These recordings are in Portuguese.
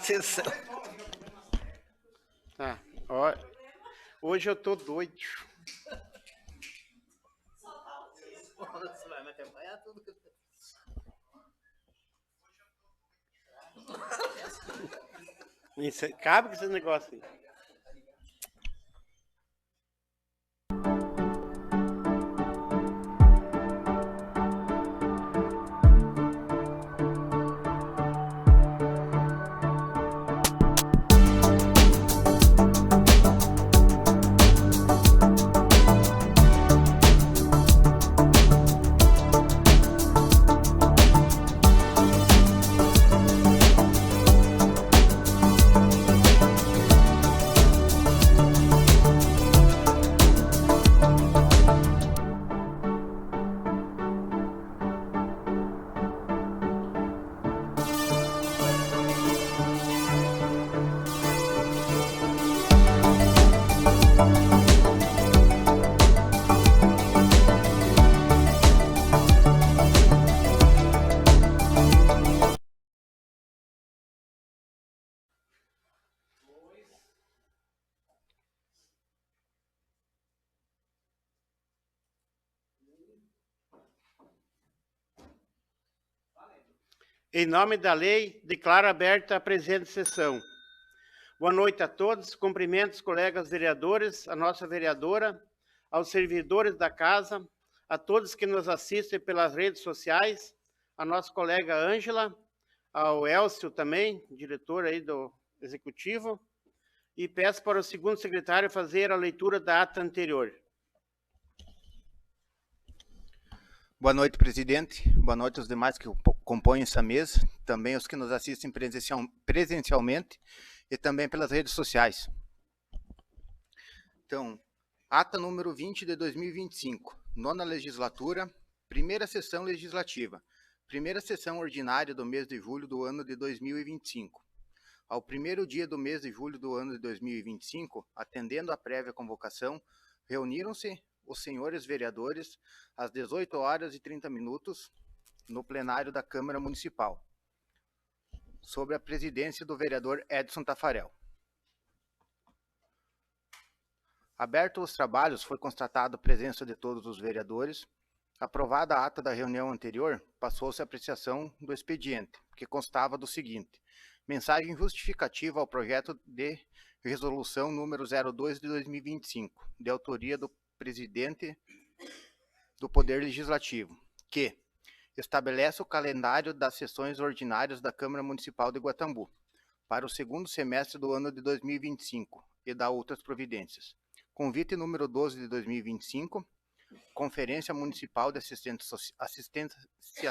sessão. Tá, ó, hoje eu tô doido. Você vai me acompanhar tudo. Isso, cabe com esse negócio aí. Em nome da lei, declaro aberta a presente sessão. Boa noite a todos, cumprimento os colegas vereadores, a nossa vereadora, aos servidores da casa, a todos que nos assistem pelas redes sociais, a nossa colega Ângela, ao Elcio também, diretor aí do executivo, e peço para o segundo secretário fazer a leitura da ata anterior. Boa noite, presidente. Boa noite aos demais que compõem essa mesa, também os que nos assistem presencialmente e também pelas redes sociais. Então, ata número 20 de 2025, nona legislatura, primeira sessão legislativa, primeira sessão ordinária do mês de julho do ano de 2025. Ao primeiro dia do mês de julho do ano de 2025, atendendo à prévia convocação, reuniram-se os senhores vereadores às 18h30 no plenário da Câmara Municipal, sob a presidência do vereador Edson Tafarel. Aberto os trabalhos, foi constatada a presença de todos os vereadores. Aprovada a ata da reunião anterior, passou-se a apreciação do expediente, que constava do seguinte: mensagem justificativa ao projeto de resolução número 02 de 2025, de autoria do presidente do Poder Legislativo, que estabelece o calendário das sessões ordinárias da Câmara Municipal de Guatambu para o segundo semestre do ano de 2025 e dá outras providências. Convite número 12 de 2025, Conferência Municipal de Assistência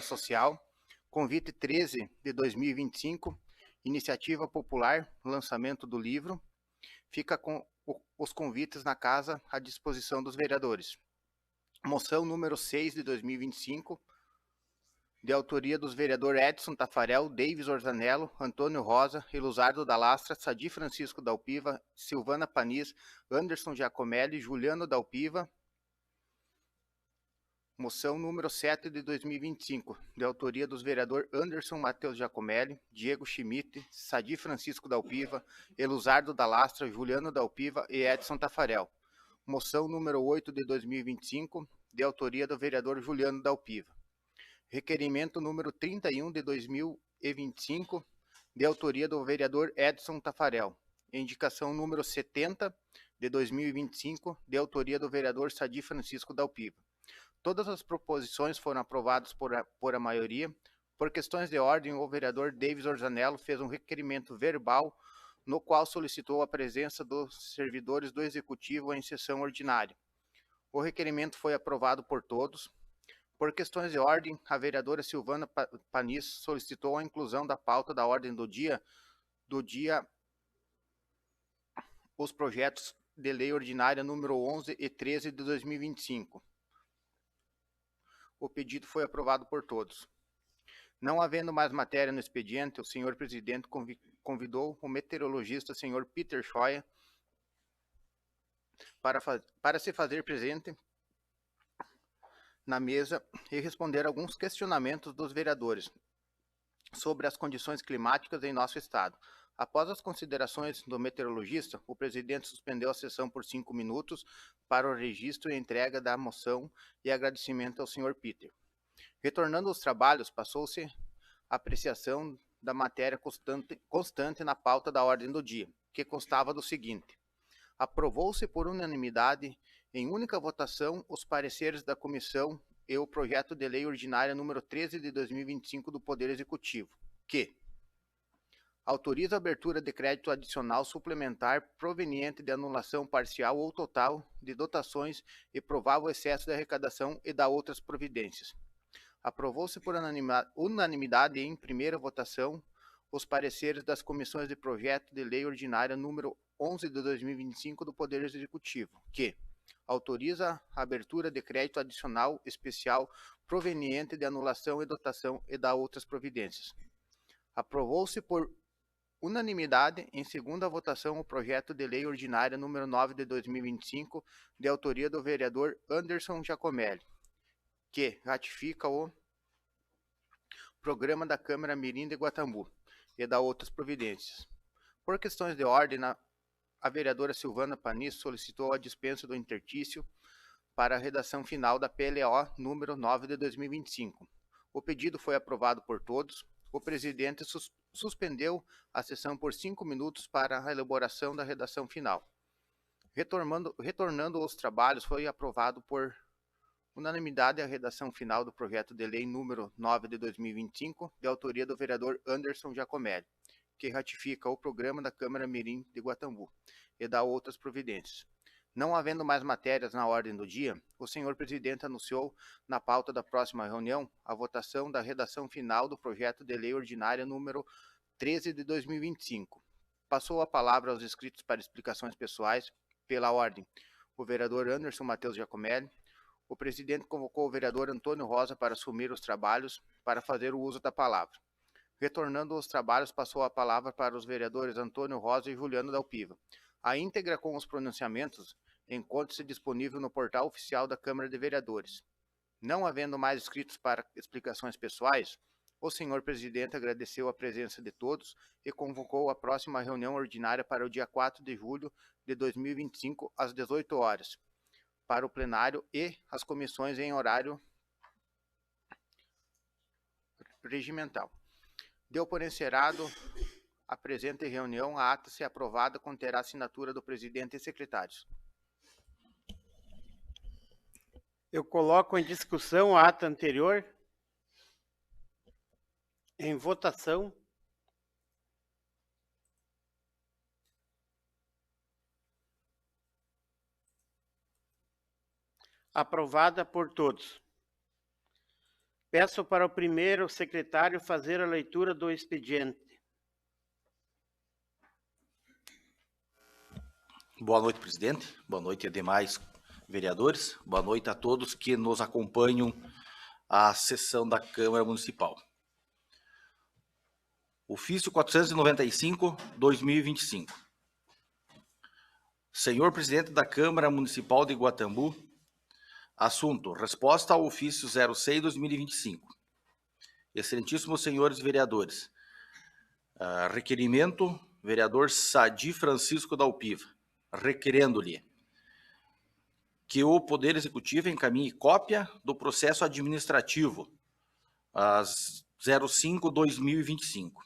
Social, convite 13 de 2025, Iniciativa Popular, lançamento do livro, fica com os convites na casa à disposição dos vereadores. Moção número 6 de 2025, de autoria dos vereadores Edson Tafarel, Davis Orzanello, Antônio Rosa, Eluzardo da Lastra, Sadi Francisco Dalpiva, Silvana Panis, Anderson Giacomelli, Juliano Dalpiva. Moção número 7 de 2025, de autoria dos vereadores Anderson Matheus Giacomelli, Diego Schmidt, Sadi Francisco Dalpiva, Eluzardo da Lastra, Juliano Dalpiva e Edson Tafarel. Moção número 8 de 2025, de autoria do vereador Juliano Dalpiva. Requerimento número 31 de 2025, de autoria do vereador Edson Tafarel. Indicação número 70 de 2025, de autoria do vereador Sadi Francisco Dalpiva. Todas as proposições foram aprovadas por a maioria. Por questões de ordem, o vereador Davis Orzanello fez um requerimento verbal no qual solicitou a presença dos servidores do Executivo em sessão ordinária. O requerimento foi aprovado por todos. Por questões de ordem, a vereadora Silvana Panis solicitou a inclusão da pauta da ordem do dia os projetos de lei ordinária número 11 e 13 de 2025. O pedido foi aprovado por todos. Não havendo mais matéria no expediente, o senhor presidente convidou o meteorologista senhor Peter Schoia para se fazer presente na mesa e responder alguns questionamentos dos vereadores sobre as condições climáticas em nosso estado, Após as considerações do meteorologista, o presidente suspendeu a sessão por 5 minutos para o registro e entrega da moção e agradecimento ao Sr. Peter. Retornando aos trabalhos, passou-se a apreciação da matéria constante na pauta da ordem do dia, que constava do seguinte: aprovou-se por unanimidade, em única votação, os pareceres da comissão e o projeto de lei ordinária número 13 de 2025 do Poder Executivo, que autoriza a abertura de crédito adicional suplementar proveniente de anulação parcial ou total de dotações e provável excesso de arrecadação e da outras providências. Aprovou-se por unanimidade em primeira votação os pareceres das comissões de projeto de lei ordinária número 11 de 2025 do Poder Executivo, que autoriza a abertura de crédito adicional especial proveniente de anulação e dotação e da outras providências. Aprovou-se por unanimidade em segunda votação o projeto de lei ordinária número 9 de 2025, de autoria do vereador Anderson Giacomelli, que ratifica o programa da Câmara Mirim de Guatambu e da outras providências. Por questões de ordem, a vereadora Silvana Panis solicitou a dispensa do intertício para a redação final da PLO número 9 de 2025. O pedido foi aprovado por todos. O presidente suspendeu a sessão por 5 minutos para a elaboração da redação final. Retornando aos trabalhos, foi aprovado por unanimidade a redação final do projeto de lei número 9 de 2025, de autoria do vereador Anderson Giacomelli, que ratifica o programa da Câmara Mirim de Guatambu e dá outras providências. Não havendo mais matérias na ordem do dia, o senhor presidente anunciou na pauta da próxima reunião a votação da redação final do projeto de lei ordinária número 13 de 2025. Passou a palavra aos inscritos para explicações pessoais, pela ordem, o vereador Anderson Matheus Giacomelli. O presidente convocou o vereador Antônio Rosa para assumir os trabalhos, para fazer o uso da palavra. Retornando aos trabalhos, passou a palavra para os vereadores Antônio Rosa e Juliano Dalpiva. A íntegra com os pronunciamentos encontra-se disponível no portal oficial da Câmara de Vereadores. Não havendo mais inscritos para explicações pessoais, o senhor presidente agradeceu a presença de todos e convocou a próxima reunião ordinária para o dia 4 de julho de 2025, às 18 horas, para o plenário e as comissões em horário regimental. Deu por encerrado a presente reunião, a ata se aprovada conterá a assinatura do presidente e secretários. Eu coloco em discussão a ata anterior. Em votação. Aprovada por todos. Peço para o primeiro secretário fazer a leitura do expediente. Boa noite, presidente. Boa noite a demais vereadores. Boa noite a todos que nos acompanham à sessão da Câmara Municipal. Ofício 495/2025. Senhor presidente da Câmara Municipal de Guatambu, assunto: resposta ao ofício 06/2025. Excelentíssimos senhores vereadores, requerimento, vereador Sadi Francisco Dalpiva, requerendo-lhe que o Poder Executivo encaminhe cópia do processo administrativo 05/2025.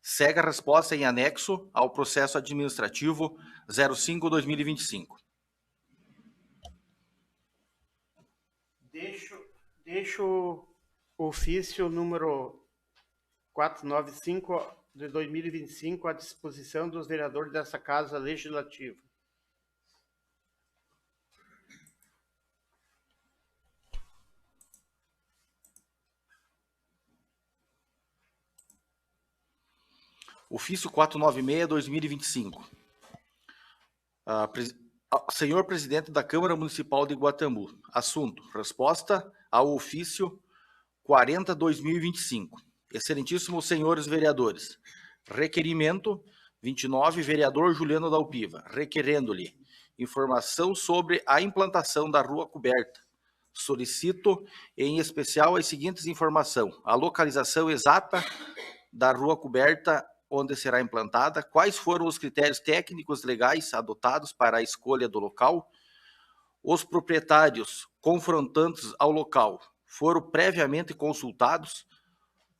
Segue a resposta em anexo ao processo administrativo 05/2025. Deixo o ofício número 495 de 2025 à disposição dos vereadores dessa Casa Legislativa. Ofício 496/2025. Senhor presidente da Câmara Municipal de Guatambu, assunto: resposta ao ofício 40/2025. Excelentíssimos senhores vereadores, requerimento 29, vereador Juliano Dalpiva, requerendo-lhe informação sobre a implantação da rua coberta. Solicito, em especial, as seguintes informações: a localização exata da rua coberta onde será implantada, quais foram os critérios técnicos legais adotados para a escolha do local, os proprietários confrontantes ao local foram previamente consultados,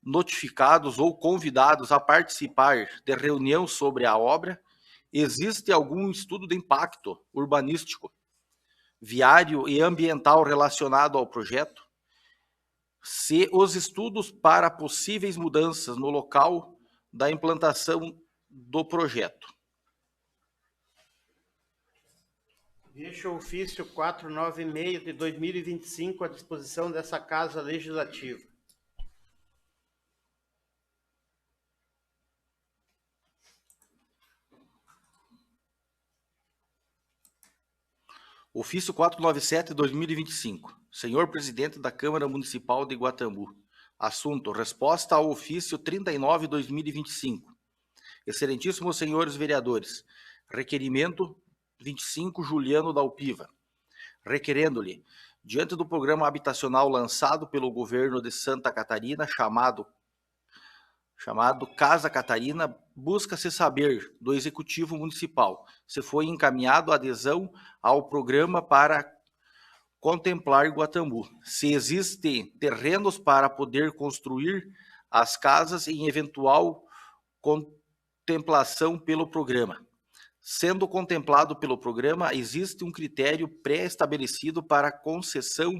notificados ou convidados a participar de reunião sobre a obra, existe algum estudo de impacto urbanístico, viário e ambiental relacionado ao projeto, se os estudos para possíveis mudanças no local da implantação do projeto. Deixa o ofício 496 de 2025 à disposição dessa Casa Legislativa. Ofício 497 de 2025. Senhor Presidente da Câmara Municipal de Guatambu. Assunto: resposta ao ofício 39 de 2025. Excelentíssimos senhores vereadores. Requerimento 25 Juliano da Alpiva. Requerendo-lhe, diante do programa habitacional lançado pelo governo de Santa Catarina, chamado Casa Catarina, busca-se saber do Executivo Municipal se foi encaminhado a adesão ao programa para contemplar Guatambu, se existem terrenos para poder construir as casas em eventual contemplação pelo programa. Sendo contemplado pelo programa, existe um critério pré-estabelecido para a concessão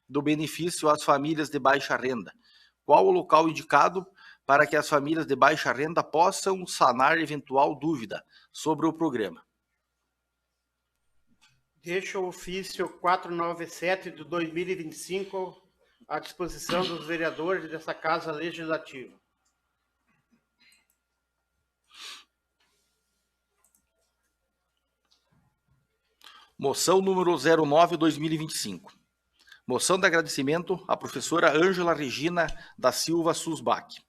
do benefício às famílias de baixa renda. Qual o local indicado para que as famílias de baixa renda possam sanar eventual dúvida sobre o programa? Deixa o ofício 497 de 2025 à disposição dos vereadores dessa Casa Legislativa. Moção número 09/2025. Moção de agradecimento à professora Ângela Regina da Silva Susbach.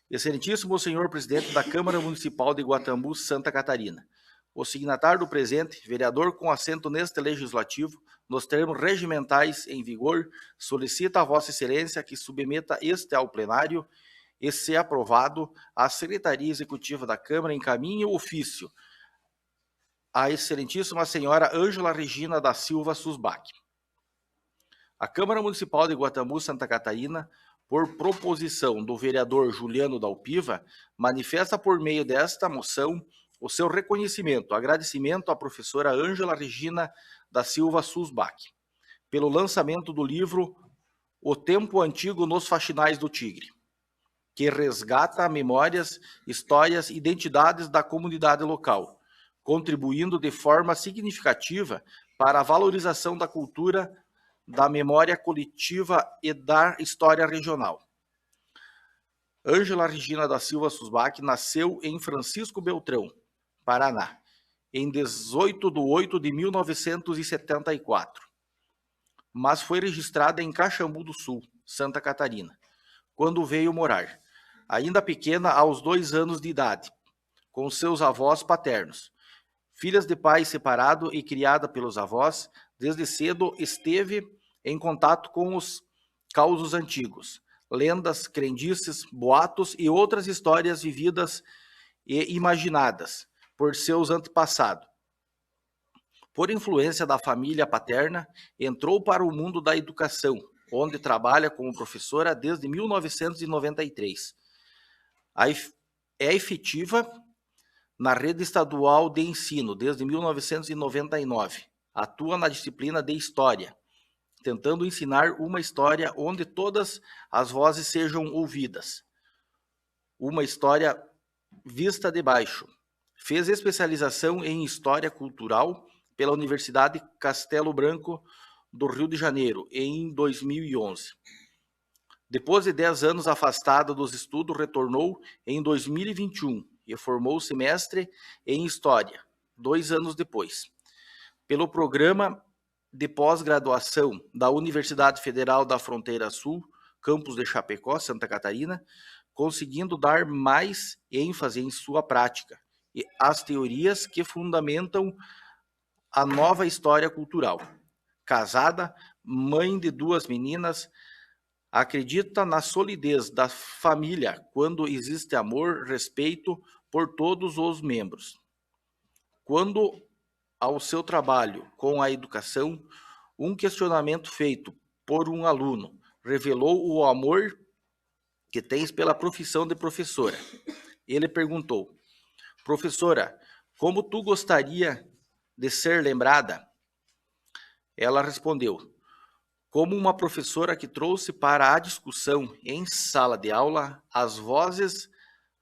Excelentíssimo senhor presidente da Câmara Municipal de Guatambu, Santa Catarina. O signatário do presente, vereador com assento neste legislativo, nos termos regimentais em vigor, solicita a Vossa Excelência que submeta este ao plenário e, se aprovado, a Secretaria Executiva da Câmara encaminhe o ofício à excelentíssima senhora Ângela Regina da Silva Susbach. A Câmara Municipal de Guatambu, Santa Catarina, por proposição do vereador Juliano da Alpiva, manifesta por meio desta moção o seu reconhecimento, agradecimento à professora Ângela Regina da Silva Susbach, pelo lançamento do livro O Tempo Antigo nos Faxinais do Tigre, que resgata memórias, histórias e identidades da comunidade local, contribuindo de forma significativa para a valorização da cultura, da memória coletiva e da história regional. Ângela Regina da Silva Susbach nasceu em Francisco Beltrão, Paraná, em 18/8/1974, mas foi registrada em Caxambu do Sul, Santa Catarina, quando veio morar, ainda pequena, aos 2 anos de idade, com seus avós paternos. Filhas de pai separado e criada pelos avós, desde cedo esteve em contato com os causos antigos, lendas, crendices, boatos e outras histórias vividas e imaginadas por seus antepassados. Por influência da família paterna, entrou para o mundo da educação, onde trabalha como professora desde 1993. É efetiva na rede estadual de ensino desde 1999. Atua na disciplina de História, tentando ensinar uma história onde todas as vozes sejam ouvidas. Uma história vista de baixo. Fez especialização em História Cultural pela Universidade Castelo Branco do Rio de Janeiro, em 2011. Depois de 10 anos afastada dos estudos, retornou em 2021 e formou-se mestre em História, 2 anos depois, pelo programa de pós-graduação da Universidade Federal da Fronteira Sul, campus de Chapecó, Santa Catarina, conseguindo dar mais ênfase em sua prática e as teorias que fundamentam a nova história cultural. Casada, mãe de 2 meninas, Acredita na solidez da família quando existe amor, respeito por todos os membros. Quando ao seu trabalho com a educação, um questionamento feito por um aluno revelou o amor que tens pela profissão de professora. Ele perguntou: professora, como tu gostaria de ser lembrada? Ela respondeu: como uma professora que trouxe para a discussão em sala de aula as vozes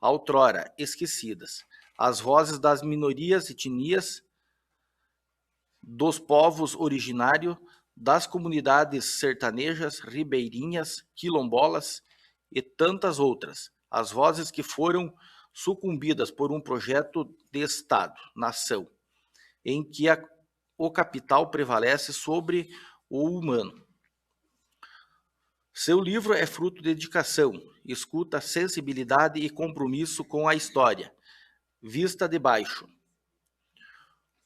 outrora esquecidas, as vozes das minorias e etnias, dos povos originários, das comunidades sertanejas, ribeirinhas, quilombolas e tantas outras, as vozes que foram sucumbidas por um projeto de Estado, nação, em que o capital prevalece sobre o humano. Seu livro é fruto de dedicação, escuta, sensibilidade e compromisso com a história, vista de baixo.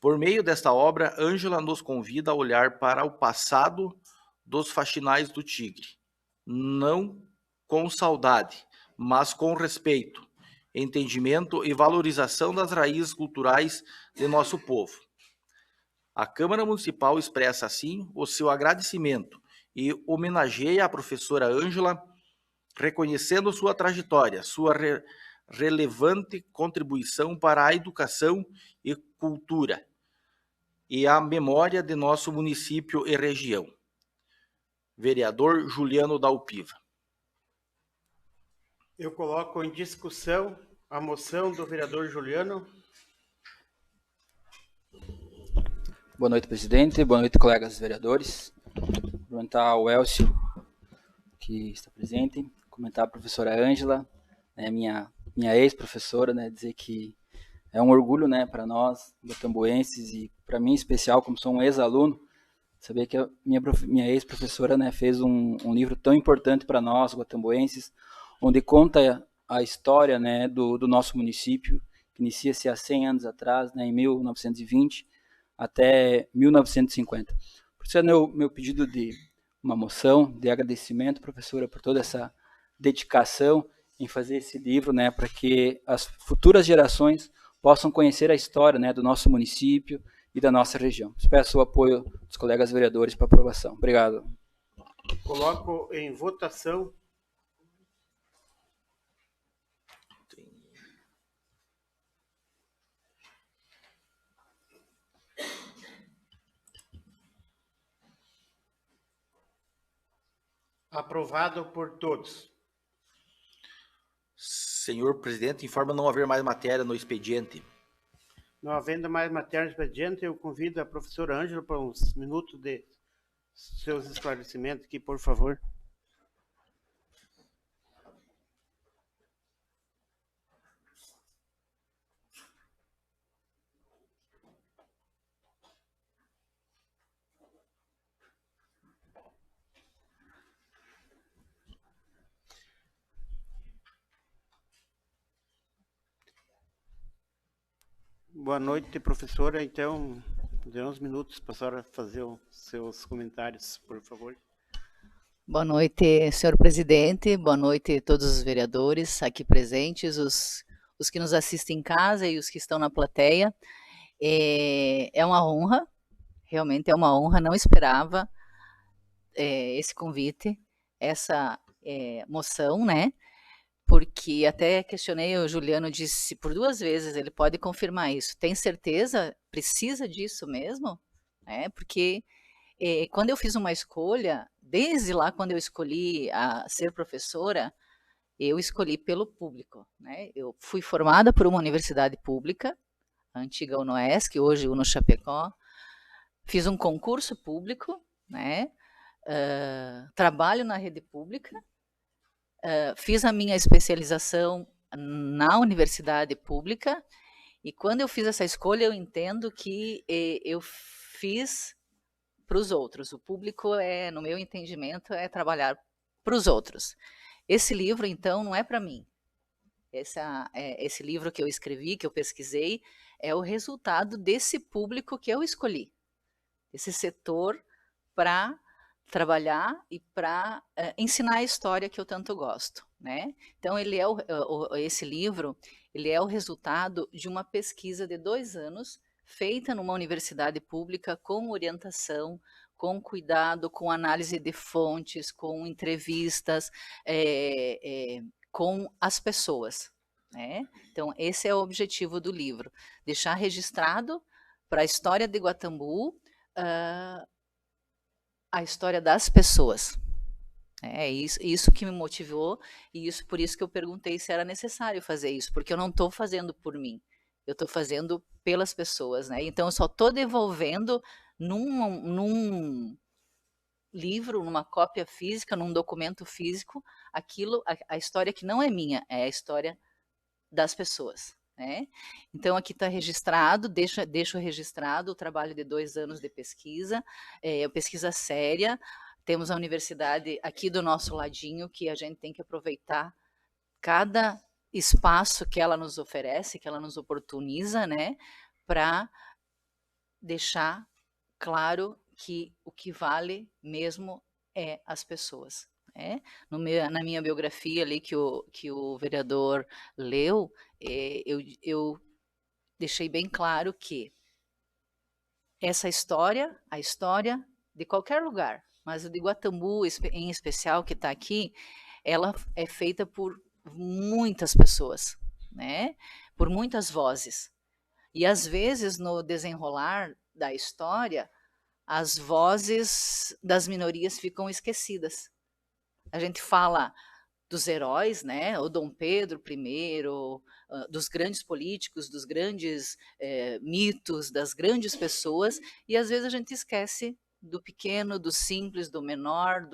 Por meio desta obra, Ângela nos convida a olhar para o passado dos faxinais do Tigre, não com saudade, mas com respeito, entendimento e valorização das raízes culturais de nosso povo. A Câmara Municipal expressa, assim, o seu agradecimento e homenageia a professora Ângela, reconhecendo sua trajetória, sua relevante contribuição para a educação e cultura e a memória de nosso município e região. Vereador Juliano da Alpiva. Eu coloco em discussão a moção do vereador Juliano. Boa noite, presidente. Boa noite, colegas vereadores. Cumprimentar ao Elcio, que está presente. Comentar a professora Ângela, né, minha ex-professora, né, dizer que é um orgulho, né, para nós, guatambuenses, e para mim em especial, como sou um ex-aluno, saber que a minha ex-professora, né, fez um livro tão importante para nós, guatambuenses, onde conta a história, né, do nosso município, que inicia-se há 100 anos atrás, né, em 1920 até 1950. Por isso é meu pedido de uma moção de agradecimento, professora, por toda essa dedicação em fazer esse livro, né, para que as futuras gerações possam conhecer a história, né, do nosso município e da nossa região. Peço o apoio dos colegas vereadores para aprovação. Obrigado. Coloco em votação. Aprovado por todos. Senhor presidente, informa não haver mais matéria no expediente. Não havendo mais matéria no expediente, eu convido a professora Ângela para uns minutos de seus esclarecimentos aqui, por favor. Boa noite, professora. Então, dê uns minutos para a senhora fazer os seus comentários, por favor. Boa noite, senhor presidente. Boa noite a todos os vereadores aqui presentes, os que nos assistem em casa e os que estão na plateia. É uma honra, realmente é uma honra. Não esperava esse convite, essa moção, né? Porque até questionei, o Juliano disse por 2 vezes, ele pode confirmar isso. Tem certeza? Precisa disso mesmo? Porque quando eu fiz uma escolha, desde lá quando eu escolhi a ser professora, eu escolhi pelo público, né? Eu fui formada por uma universidade pública, a antiga UNOESC, hoje UNO Chapecó. Fiz um concurso público, né? Trabalho na rede pública. Fiz a minha especialização na universidade pública, e quando eu fiz essa escolha, eu entendo que eu fiz para os outros. O público, no meu entendimento, é trabalhar para os outros. Esse livro, então, não é para mim. Esse livro que eu escrevi, que eu pesquisei, é o resultado desse público que eu escolhi, esse setor para trabalhar e para ensinar a história que eu tanto gosto, né? Então ele é esse livro, ele é o resultado de uma pesquisa de 2 anos feita numa universidade pública com orientação, com cuidado, com análise de fontes, com entrevistas, com as pessoas, né? Então esse é o objetivo do livro, deixar registrado para a história de Guatambu a história das pessoas. É isso que me motivou e por isso que eu perguntei se era necessário fazer isso, porque eu não estou fazendo por mim, eu estou fazendo pelas pessoas, né? Então eu só estou devolvendo num livro, numa cópia física, num documento físico, a história que não é minha, é a história das pessoas. Né? Então aqui está registrado, deixo registrado o trabalho de 2 anos de pesquisa, pesquisa séria. Temos a universidade aqui do nosso ladinho, que a gente tem que aproveitar cada espaço que ela nos oferece, que ela nos oportuniza, né, para deixar claro que o que vale mesmo é as pessoas. Né? Na minha biografia ali que o vereador leu, eu deixei bem claro que essa história, a história de qualquer lugar, mas o de Guatambu em especial que está aqui, ela é feita por muitas pessoas, né? Por muitas vozes. E às vezes no desenrolar da história, as vozes das minorias ficam esquecidas. A gente fala dos heróis, né? O Dom Pedro I, dos grandes políticos, dos grandes mitos, das grandes pessoas, e às vezes a gente esquece do pequeno, do simples, do menor,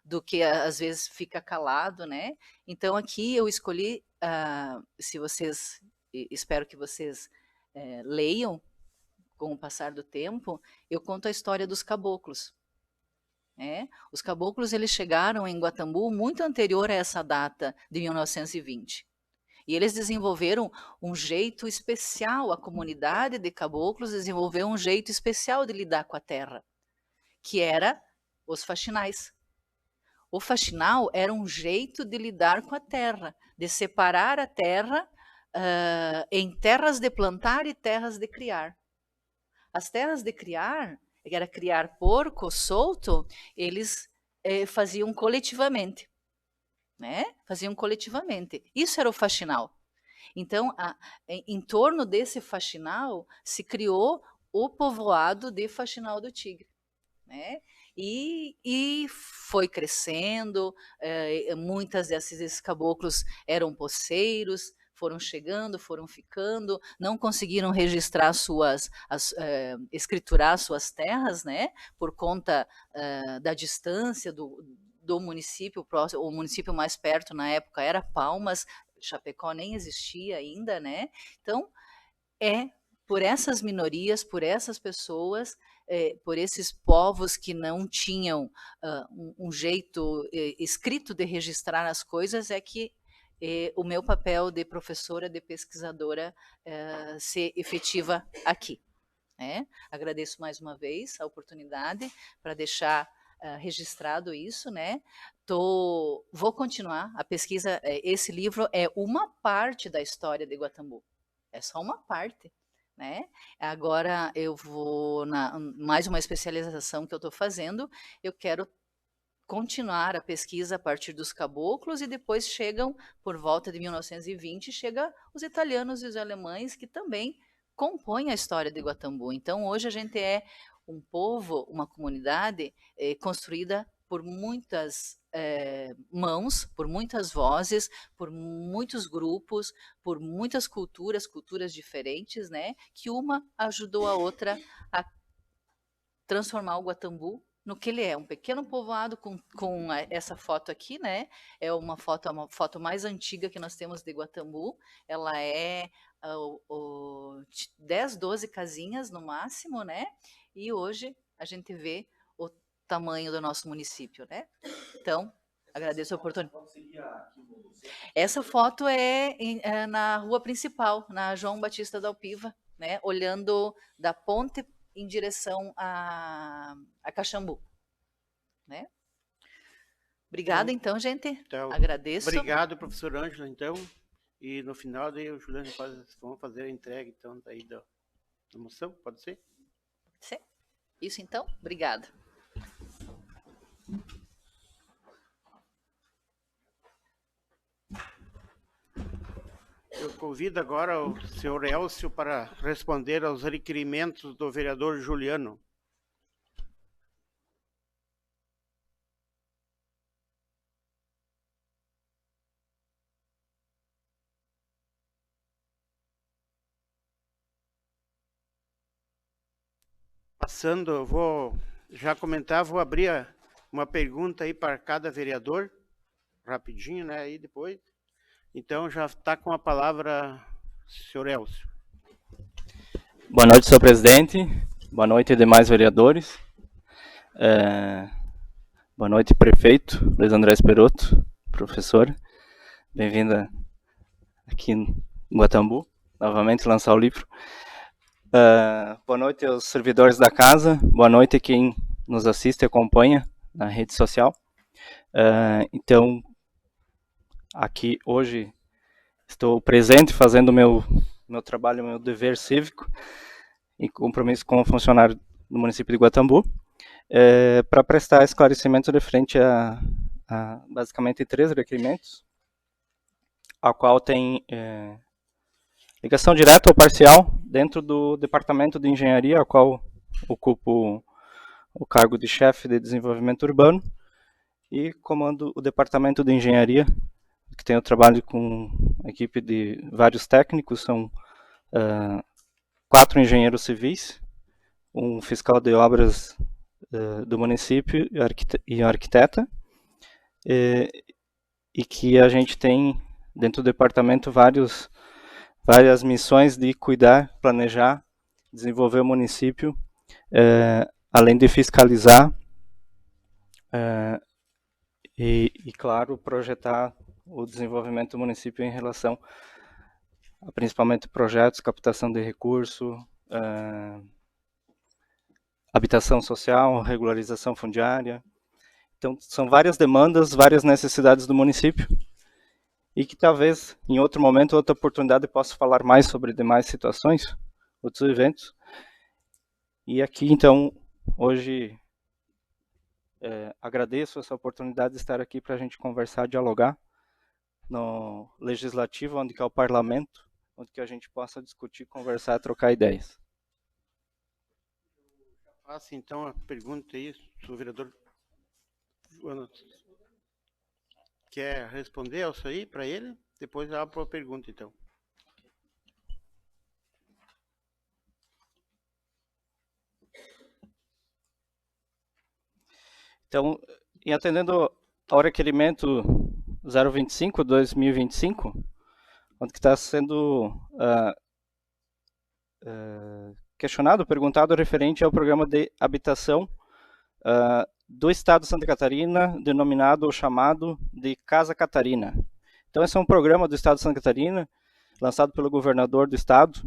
do que às vezes fica calado, né? Então aqui eu escolhi, espero que vocês leiam com o passar do tempo, eu conto a história dos caboclos. Os caboclos eles chegaram em Guatambu muito anterior a essa data de 1920. E eles desenvolveram um jeito especial, a comunidade de caboclos desenvolveu um jeito especial de lidar com a terra, que era os faxinais. O faxinal era um jeito de lidar com a terra, de separar a terra em terras de plantar e terras de criar. As terras de criar, que era criar porco solto, eles faziam coletivamente, né? Faziam coletivamente. Isso era o faxinal. Então, em torno desse faxinal, se criou o povoado de Faxinal do Tigre, né? E foi crescendo, muitas desses caboclos eram poceiros, foram chegando, foram ficando, não conseguiram registrar escriturar suas terras, né, por conta da distância do município próximo. O município mais perto na época era Palmas, Chapecó nem existia ainda, né? Então, por essas minorias, por essas pessoas, por esses povos que não tinham um jeito escrito de registrar as coisas, é que o meu papel de professora, de pesquisadora, se efetiva aqui. Né? Agradeço mais uma vez a oportunidade para deixar registrado isso, né? Vou continuar a pesquisa. Esse livro é uma parte da história de Guatambu, é só uma parte. Né? Agora eu vou mais uma especialização que eu estou fazendo, eu quero continuar a pesquisa a partir dos caboclos e depois chegam, por volta de 1920, chega os italianos e os alemães que também compõem a história de Guatambu. Então hoje a gente é um povo, uma comunidade construída por muitas mãos, por muitas vozes, por muitos grupos, por muitas culturas diferentes, né? Que uma ajudou a outra a transformar o Guatambu no que ele é, um pequeno povoado com essa foto aqui, né? É uma foto mais antiga que nós temos de Guatambu. Ela é 10, 12 casinhas no máximo, né? E hoje a gente vê o tamanho do nosso município, né? Então, agradeço a oportunidade. Essa foto é na rua principal, na João Batista da Alpiva, né? Olhando da ponte em direção a Caxambu. né? Obrigada, então, gente. Então, Agradeço. obrigado, professor Ângela, então. E no final, daí o Juliano vamos fazer a entrega, então, daí da moção, pode ser? Sim. Isso, então. Obrigada. Eu convido agora o senhor Elcio para responder aos requerimentos do vereador Juliano. Passando, eu vou já comentar, vou abrir uma pergunta aí para cada vereador, rapidinho, né, aí depois. Então, já está com a palavra o senhor Elcio. Boa noite, senhor presidente. Boa noite, demais vereadores. Boa noite, prefeito Luiz André Esperotto, professor. Bem-vinda aqui em Guatambu, novamente lançar o livro. Boa noite aos servidores da casa. Boa noite a quem nos assiste e acompanha na rede social. Então, aqui hoje estou presente fazendo meu trabalho, meu dever cívico e compromisso como funcionário do município de Guatambu, para prestar esclarecimento referente a basicamente 3 requerimentos, a qual tem ligação direta ou parcial dentro do departamento de engenharia, a qual ocupo o cargo de chefe de desenvolvimento urbano e comando o departamento de engenharia, que tem o trabalho com a equipe de vários técnicos, são 4 engenheiros civis, um fiscal de obras do município e arquiteta, e que a gente tem dentro do departamento várias missões de cuidar, planejar, desenvolver o município, além de fiscalizar e, claro, projetar o desenvolvimento do município em relação a principalmente projetos, captação de recurso, habitação social, regularização fundiária. Então, são várias demandas, várias necessidades do município e que talvez em outro momento, outra oportunidade, possa falar mais sobre demais situações, outros eventos. E aqui, então, hoje, agradeço essa oportunidade de estar aqui para a gente conversar, dialogar no legislativo, onde que é o parlamento, onde que a gente possa discutir, conversar, trocar ideias. Faça então a pergunta aí, o vereador quer responder isso aí para ele? Depois eu abro a pergunta, então. Então, em atendendo ao requerimento 025/2025, onde que está sendo questionado, perguntado referente ao programa de habitação do Estado de Santa Catarina, denominado ou chamado de Casa Catarina. Então, esse é um programa do Estado de Santa Catarina, lançado pelo governador do Estado,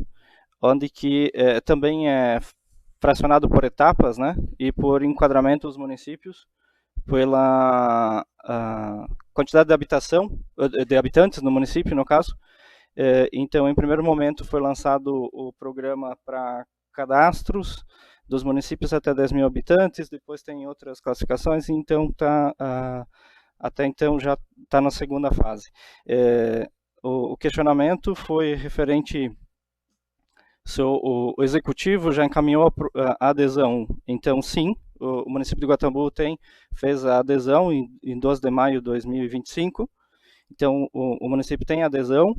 onde que também é fracionado por etapas, né, e por enquadramento dos municípios, pela quantidade de habitação, de habitantes no município, no caso. Então, em primeiro momento, foi lançado o programa para cadastros dos municípios até 10 mil habitantes, depois tem outras classificações, então até então já está na segunda fase. O questionamento foi referente se o executivo já encaminhou a adesão. Então, sim, o município de Guatambu fez a adesão em 12 de maio de 2025. Então, o município tem adesão.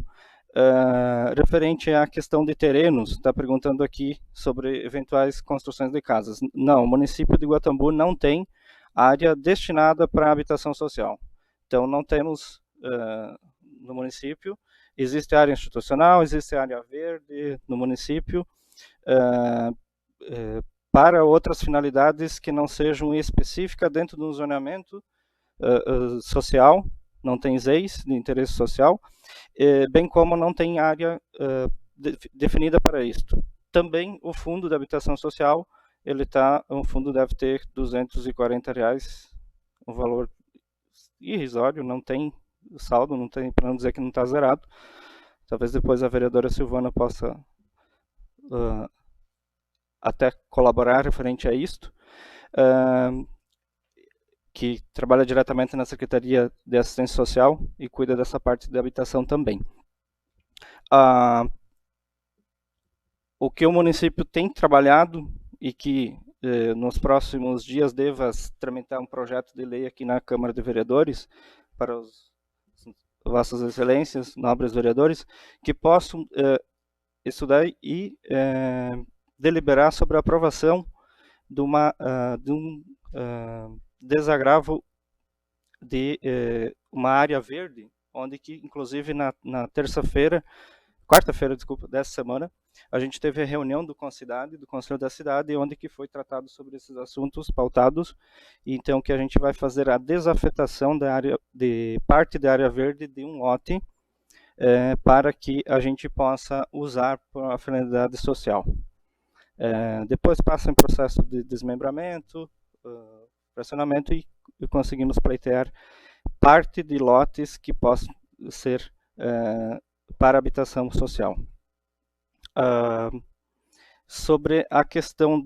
Referente à questão de terrenos, está perguntando aqui sobre eventuais construções de casas. Não, o município de Guatambu não tem área destinada para habitação social. Então, não temos no município. Existe área institucional, existe área verde no município, para outras finalidades que não sejam específicas dentro do zoneamento social, não tem ZEIS de interesse social, bem como não tem área definida para isto. Também o fundo de habitação social, um fundo deve ter R$240 um valor irrisório, não tem saldo, não tem, para não dizer que não está zerado. Talvez depois a vereadora Silvana possa até colaborar referente a isto, que trabalha diretamente na Secretaria de Assistência Social e cuida dessa parte de habitação também. O que o município tem trabalhado e que nos próximos dias deva tramitar um projeto de lei aqui na Câmara de Vereadores para Vossas Excelências, nobres vereadores, que possam estudar e deliberar sobre a aprovação de um desagravo de uma área verde, onde que, inclusive, na quarta-feira, dessa semana, a gente teve a reunião do Conselho da Cidade, onde que foi tratado sobre esses assuntos pautados, e então que a gente vai fazer a desafetação de parte da área verde de um lote, para que a gente possa usar para a finalidade social. Depois passa em processo de desmembramento, fracionamento, e conseguimos pleitear parte de lotes que possam ser para habitação social. Sobre a questão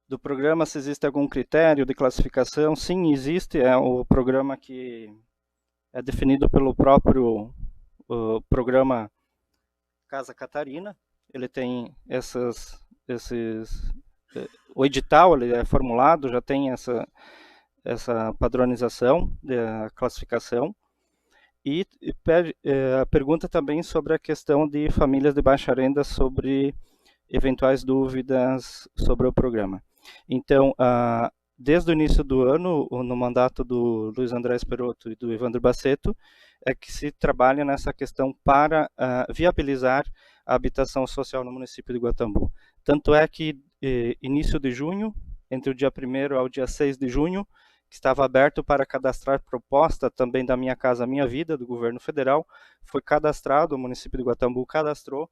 do programa, se existe algum critério de classificação, sim, existe. É o programa que é definido pelo próprio programa Casa Catarina. Ele tem o edital, ele é formulado, já tem essa padronização da classificação. E a pergunta também sobre a questão de famílias de baixa renda, sobre eventuais dúvidas sobre o programa. Então, desde o início do ano, no mandato do Luiz André Esperotto e do Evandro Baceto, é que se trabalha nessa questão para viabilizar a habitação social no município de Guatambu. Tanto é que, início de junho, entre o dia 1º ao dia 6 de junho, que estava aberto para cadastrar proposta também da Minha Casa Minha Vida, do governo federal, foi cadastrado, o município de Guatambu cadastrou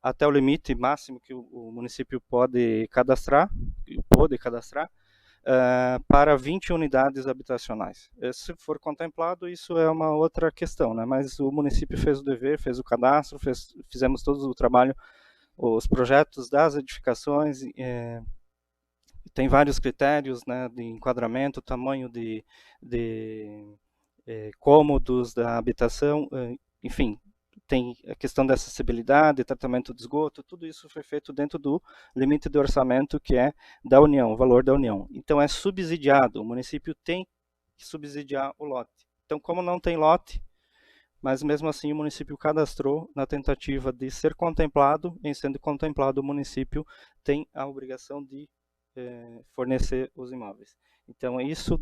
até o limite máximo que o município pode cadastrar, para 20 unidades habitacionais. Se for contemplado, isso é uma outra questão, né? Mas o município fez o dever, fez o cadastro, fizemos todo o trabalho, os projetos das edificações, tem vários critérios, né, de enquadramento, tamanho de cômodos da habitação, enfim, tem a questão da acessibilidade, tratamento de esgoto, tudo isso foi feito dentro do limite de orçamento que é da União, o valor da União. Então é subsidiado, o município tem que subsidiar o lote. Então, como não tem lote, mas mesmo assim o município cadastrou na tentativa de ser contemplado, em sendo contemplado o município tem a obrigação de fornecer os imóveis. Então, isso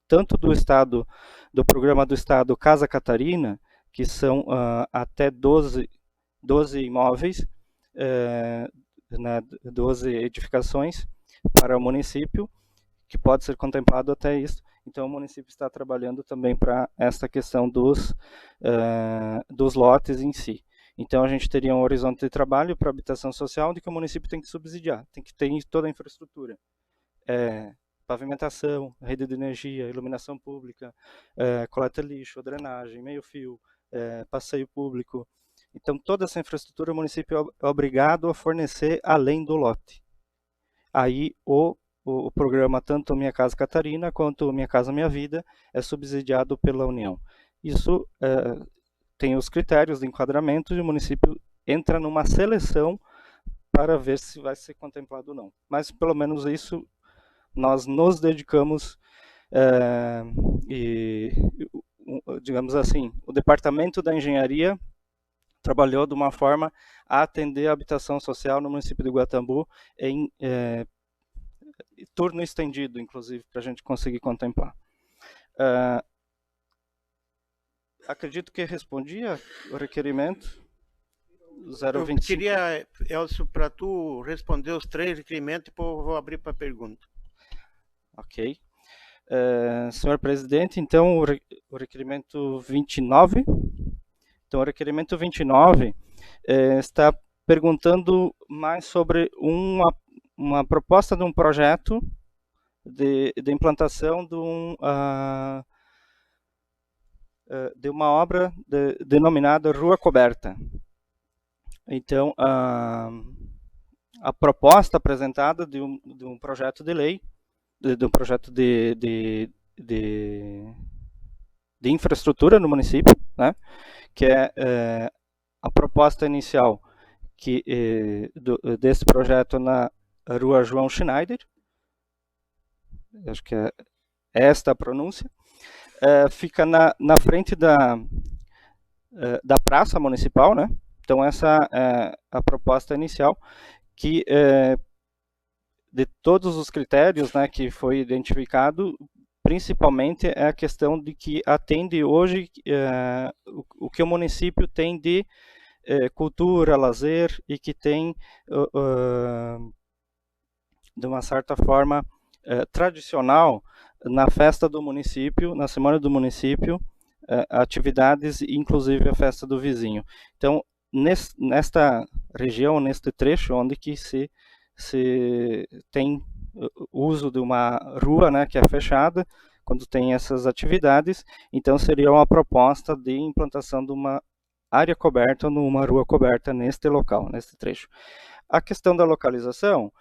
tanto do programa do Estado Casa Catarina, que são até 12 imóveis, 12 edificações para o município, que pode ser contemplado até isso. Então, o município está trabalhando também para essa questão dos lotes em si. Então, a gente teria um horizonte de trabalho para habitação social, de que o município tem que subsidiar, tem que ter toda a infraestrutura. Pavimentação, rede de energia, iluminação pública, coleta de lixo, drenagem, meio-fio, passeio público. Então, toda essa infraestrutura o município é obrigado a fornecer além do lote. Aí, o programa, tanto Minha Casa Catarina, quanto Minha Casa Minha Vida, é subsidiado pela União. Isso tem os critérios de enquadramento e o município entra numa seleção para ver se vai ser contemplado ou não. Mas, pelo menos isso, nós nos dedicamos digamos assim, o Departamento da Engenharia trabalhou de uma forma a atender a habitação social no município de Guatambu em turno estendido, inclusive, para a gente conseguir contemplar. Acredito que respondia o requerimento 025. Eu queria, Elcio, para tu responder os 3 requerimentos, depois eu vou abrir para pergunta. Ok. Senhor presidente, então o requerimento 29. Então, o requerimento 29 está perguntando mais sobre uma proposta de um projeto de implantação de uma obra denominada Rua Coberta. Então, a proposta apresentada de um projeto de lei, de um projeto de infraestrutura no município, né, que é a proposta inicial desse projeto na Rua João Schneider, acho que é esta a pronúncia, fica na frente da Praça Municipal, né? Então essa é a proposta inicial, que de todos os critérios, né, que foi identificado, principalmente é a questão de que atende hoje o que o município tem de cultura, lazer, e que tem, de uma certa forma, tradicional na festa do município, na semana do município, atividades, inclusive a festa do vizinho. Então, nesta região, neste trecho, onde que se tem uso de uma rua, né, que é fechada, quando tem essas atividades, então seria uma proposta de implantação de uma área coberta, numa rua coberta neste local, neste trecho. A questão da localização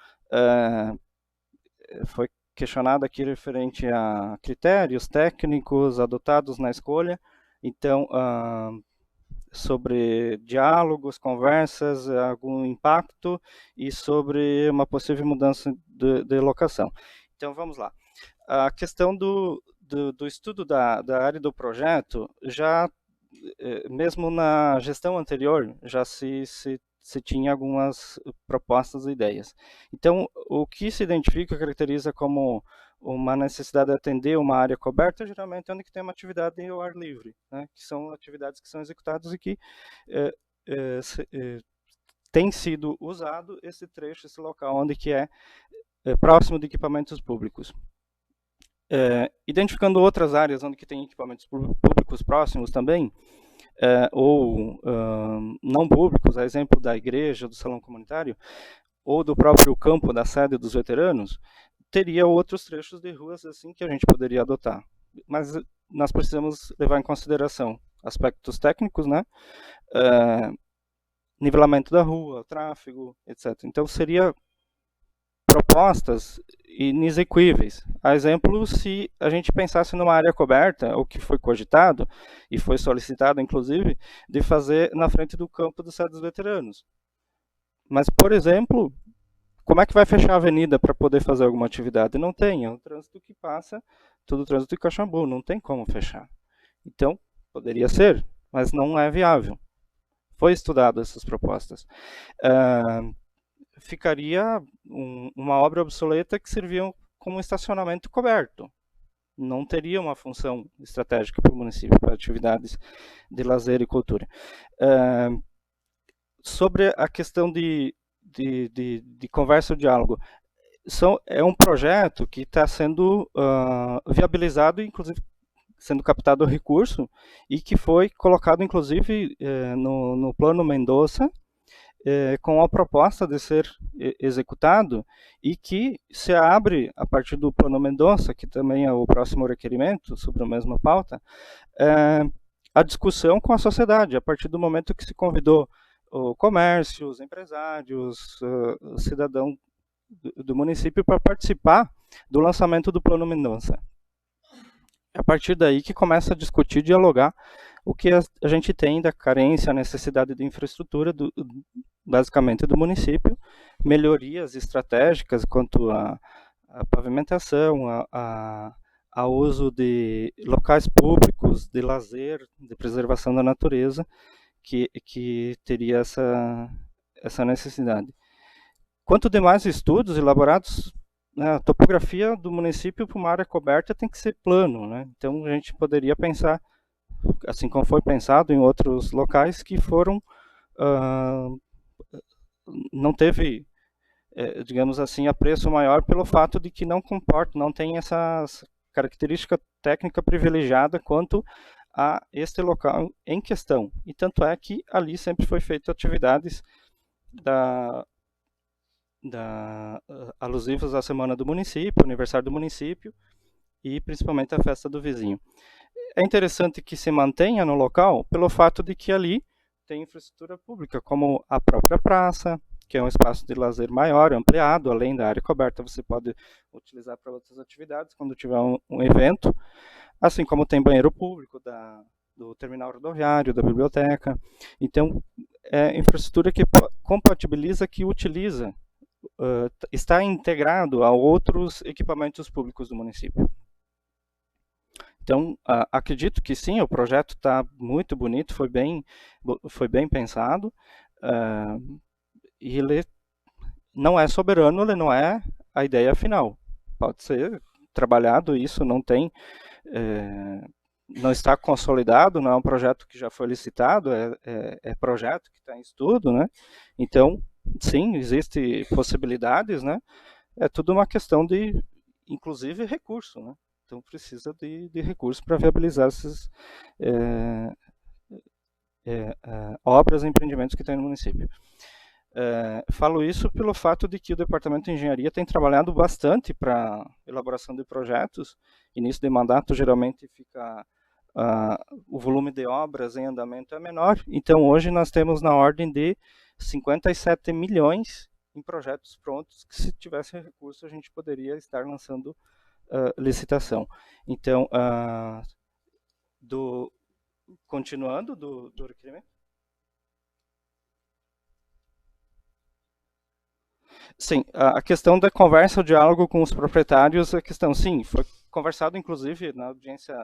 foi questionada aqui referente a critérios técnicos adotados na escolha. Então, sobre diálogos, conversas, algum impacto e sobre uma possível mudança de locação. Então, vamos lá. A questão do estudo da área do projeto, já mesmo na gestão anterior, já se tinha algumas propostas e ideias. Então, o que se identifica, caracteriza como uma necessidade de atender uma área coberta, geralmente é onde que tem uma atividade ao ar livre, né? Que são atividades que são executadas e que tem sido usado esse trecho, esse local, onde que é próximo de equipamentos públicos. Identificando outras áreas onde que tem equipamentos públicos próximos também, ou não públicos, a exemplo da igreja, do salão comunitário, ou do próprio campo da sede dos veteranos, teria outros trechos de ruas assim que a gente poderia adotar. Mas nós precisamos levar em consideração aspectos técnicos, né? Nivelamento da rua, tráfego, etc. Então, seria propostas inexequíveis. A exemplo, se a gente pensasse numa área coberta, o que foi cogitado, e foi solicitado, inclusive, de fazer na frente do campo do sede dos veteranos. Mas, por exemplo, como é que vai fechar a avenida para poder fazer alguma atividade? Não tem, é um trânsito que passa, todo o trânsito de Caxambu, não tem como fechar. Então, poderia ser, mas não é viável. Foi estudado essas propostas. Ficaria uma obra obsoleta que servia como estacionamento coberto. Não teria uma função estratégica para o município, para atividades de lazer e cultura. Sobre a questão de conversa ou diálogo, é um projeto que está sendo viabilizado, inclusive sendo captado recurso, e que foi colocado, inclusive, no Plano Mendonça, com a proposta de ser executado, e que se abre, a partir do Plano Mendonça, que também é o próximo requerimento, sobre a mesma pauta, a discussão com a sociedade, a partir do momento que se convidou o comércio, os empresários, o cidadão do município para participar do lançamento do Plano Mendonça. É a partir daí que começa a discutir, dialogar o que a gente tem da carência, a necessidade de infraestrutura, basicamente do município, melhorias estratégicas quanto à pavimentação, ao uso de locais públicos, de lazer, de preservação da natureza, que teria essa necessidade. Quanto demais estudos elaborados, né, a topografia do município para uma área coberta tem que ser plano, né? Então a gente poderia pensar, assim como foi pensado em outros locais que foram, não teve, digamos assim, apreço maior pelo fato de que não tem essa característica técnica privilegiada quanto a este local em questão. E tanto é que ali sempre foi feita atividades alusivos à Semana do Município, aniversário do município e principalmente a festa do vizinho. É interessante que se mantenha no local pelo fato de que ali tem infraestrutura pública, como a própria praça, que é um espaço de lazer maior, ampliado, além da área coberta, você pode utilizar para outras atividades quando tiver um evento, assim como tem banheiro público do terminal rodoviário, da biblioteca. Então, é infraestrutura que compatibiliza, que utiliza, está integrado a outros equipamentos públicos do município. Então, acredito que sim, o projeto está muito bonito, foi bem pensado, e ele não é soberano, ele não é a ideia final. Pode ser trabalhado, isso não tem, não está consolidado, não é um projeto que já foi licitado, é projeto que está em estudo, né? Então, sim, existem possibilidades, né? É tudo uma questão de, inclusive, recurso, né? Então, precisa de recursos para viabilizar essas obras e empreendimentos que tem no município. Falo isso pelo fato de que o Departamento de Engenharia tem trabalhado bastante para elaboração de projetos. Início de mandato, geralmente, fica o volume de obras em andamento é menor. Então, hoje nós temos na ordem de 57 milhões em projetos prontos, que se tivesse recurso a gente poderia estar lançando licitação. Então, continuando do requerimento. Sim, a questão da conversa, o diálogo com os proprietários, a questão, sim, foi conversado inclusive na audiência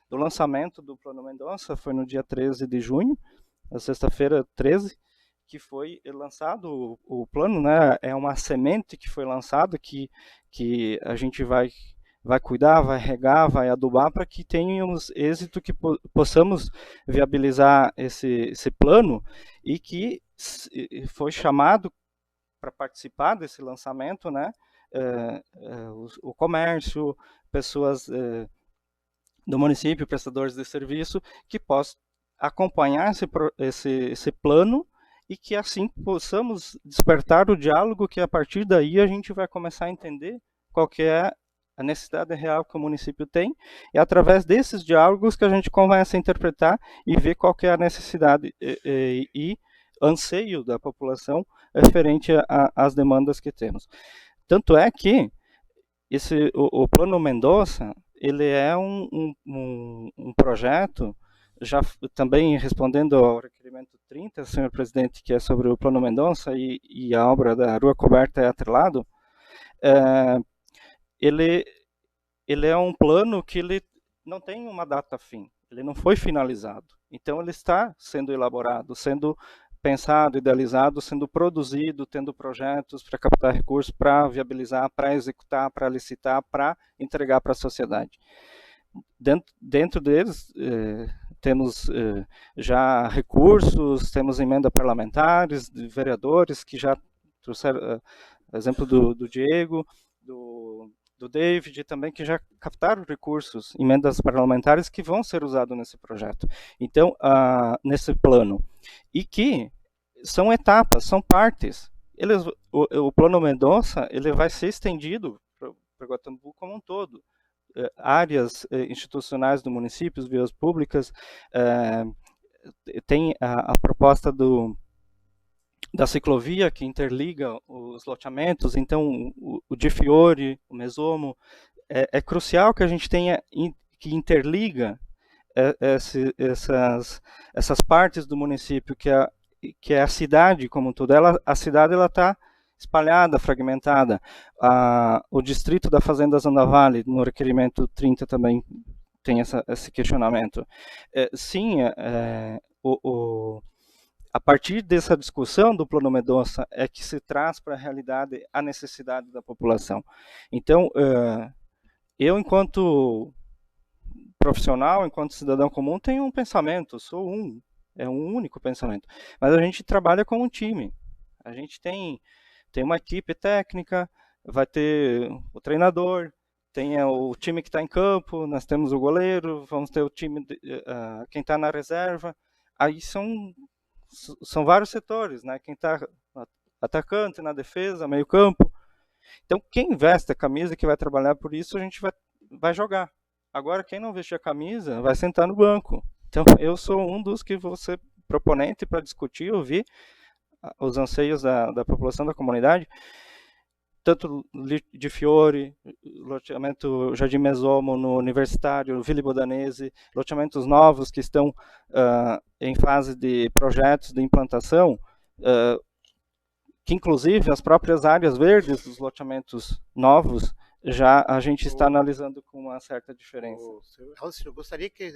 do lançamento do Plano Mendonça, foi no dia 13 de junho, na sexta-feira 13, que foi lançado o plano, né? É uma semente que foi lançada, que a gente vai cuidar, vai regar, vai adubar para que tenhamos êxito, que possamos viabilizar esse plano, e que foi chamado para participar desse lançamento, né? O comércio, pessoas do município, prestadores de serviço, que possam acompanhar esse plano, e que assim possamos despertar o diálogo, que a partir daí a gente vai começar a entender qual que é a necessidade real que o município tem, e através desses diálogos que a gente começa a interpretar e ver qual que é a necessidade e anseio da população referente às demandas que temos. Tanto é que o Plano Mendonça, ele é um projeto, já também respondendo ao requerimento 30, senhor presidente, que é sobre o Plano Mendonça e a obra da Rua Coberta é atrelado, ele é um plano que ele não tem uma data fim, ele não foi finalizado. Então, ele está sendo elaborado, sendo pensado, idealizado, sendo produzido, tendo projetos para captar recursos, para viabilizar, para executar, para licitar, para entregar para a sociedade. Dentro deles, temos já recursos, temos emenda parlamentares, de vereadores que já trouxeram, exemplo do Diego, do David, também, que já captaram recursos, emendas parlamentares que vão ser usados nesse projeto. Então, nesse plano. E que são etapas, são partes. O Plano Mendonça, ele vai ser estendido para Guatambu como um todo. Áreas institucionais do município, vias públicas, tem a proposta da ciclovia que interliga os loteamentos. Então o de Fiore, o Mesomo, é crucial que a gente tenha, que interliga essas partes do município, que é a cidade como um todo. A cidade está espalhada, fragmentada. O distrito da Fazenda Zanda Vale, no requerimento 30, também tem esse questionamento. Sim, a partir dessa discussão do Plano Mendonça é que se traz para a realidade a necessidade da população. Então, eu, enquanto profissional, enquanto cidadão comum, tenho um pensamento, é um único pensamento, mas a gente trabalha como um time. A gente tem uma equipe técnica, vai ter o treinador, tem o time que está em campo, nós temos o goleiro, vamos ter o time, quem está na reserva. Aí são vários setores, né? Quem está atacante, na defesa, meio campo. Então, quem veste a camisa, que vai trabalhar por isso, a gente vai jogar. Agora, quem não vestir a camisa, vai sentar no banco. Então, eu sou um dos que vou ser proponente para discutir, ouvir os anseios da população da comunidade, tanto de Fiore, loteamento Jardim Mesomo no Universitário, Vila Bodanese, loteamentos novos que estão em fase de projetos de implantação, que inclusive as próprias áreas verdes dos loteamentos novos, já a gente está analisando com uma certa diferença. Eu gostaria que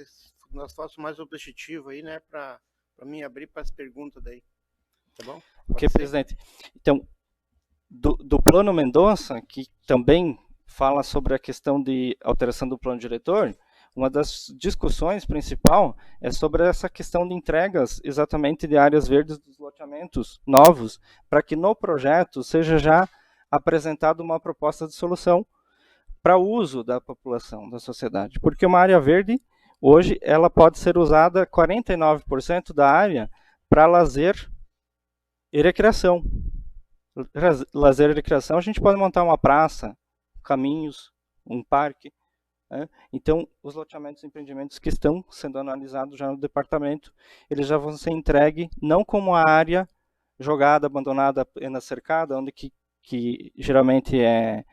nós fôssemos mais objetivo aí, né, para mim abrir para as perguntas daí. Tá bom? Ok, presidente. Então, do plano Mendonça, que também fala sobre a questão de alteração do plano diretor, uma das discussões principal é sobre essa questão de entregas exatamente de áreas verdes dos loteamentos novos, para que no projeto seja já apresentada uma proposta de solução para uso da população, da sociedade. Porque uma área verde, hoje, ela pode ser usada 49% da área para lazer e recreação. Lazer e recreação, a gente pode montar uma praça, caminhos, um parque. Né? Então, os loteamentos e empreendimentos que estão sendo analisados já no departamento, eles já vão ser entregues não como a área jogada, abandonada, apenas cercada, onde que geralmente é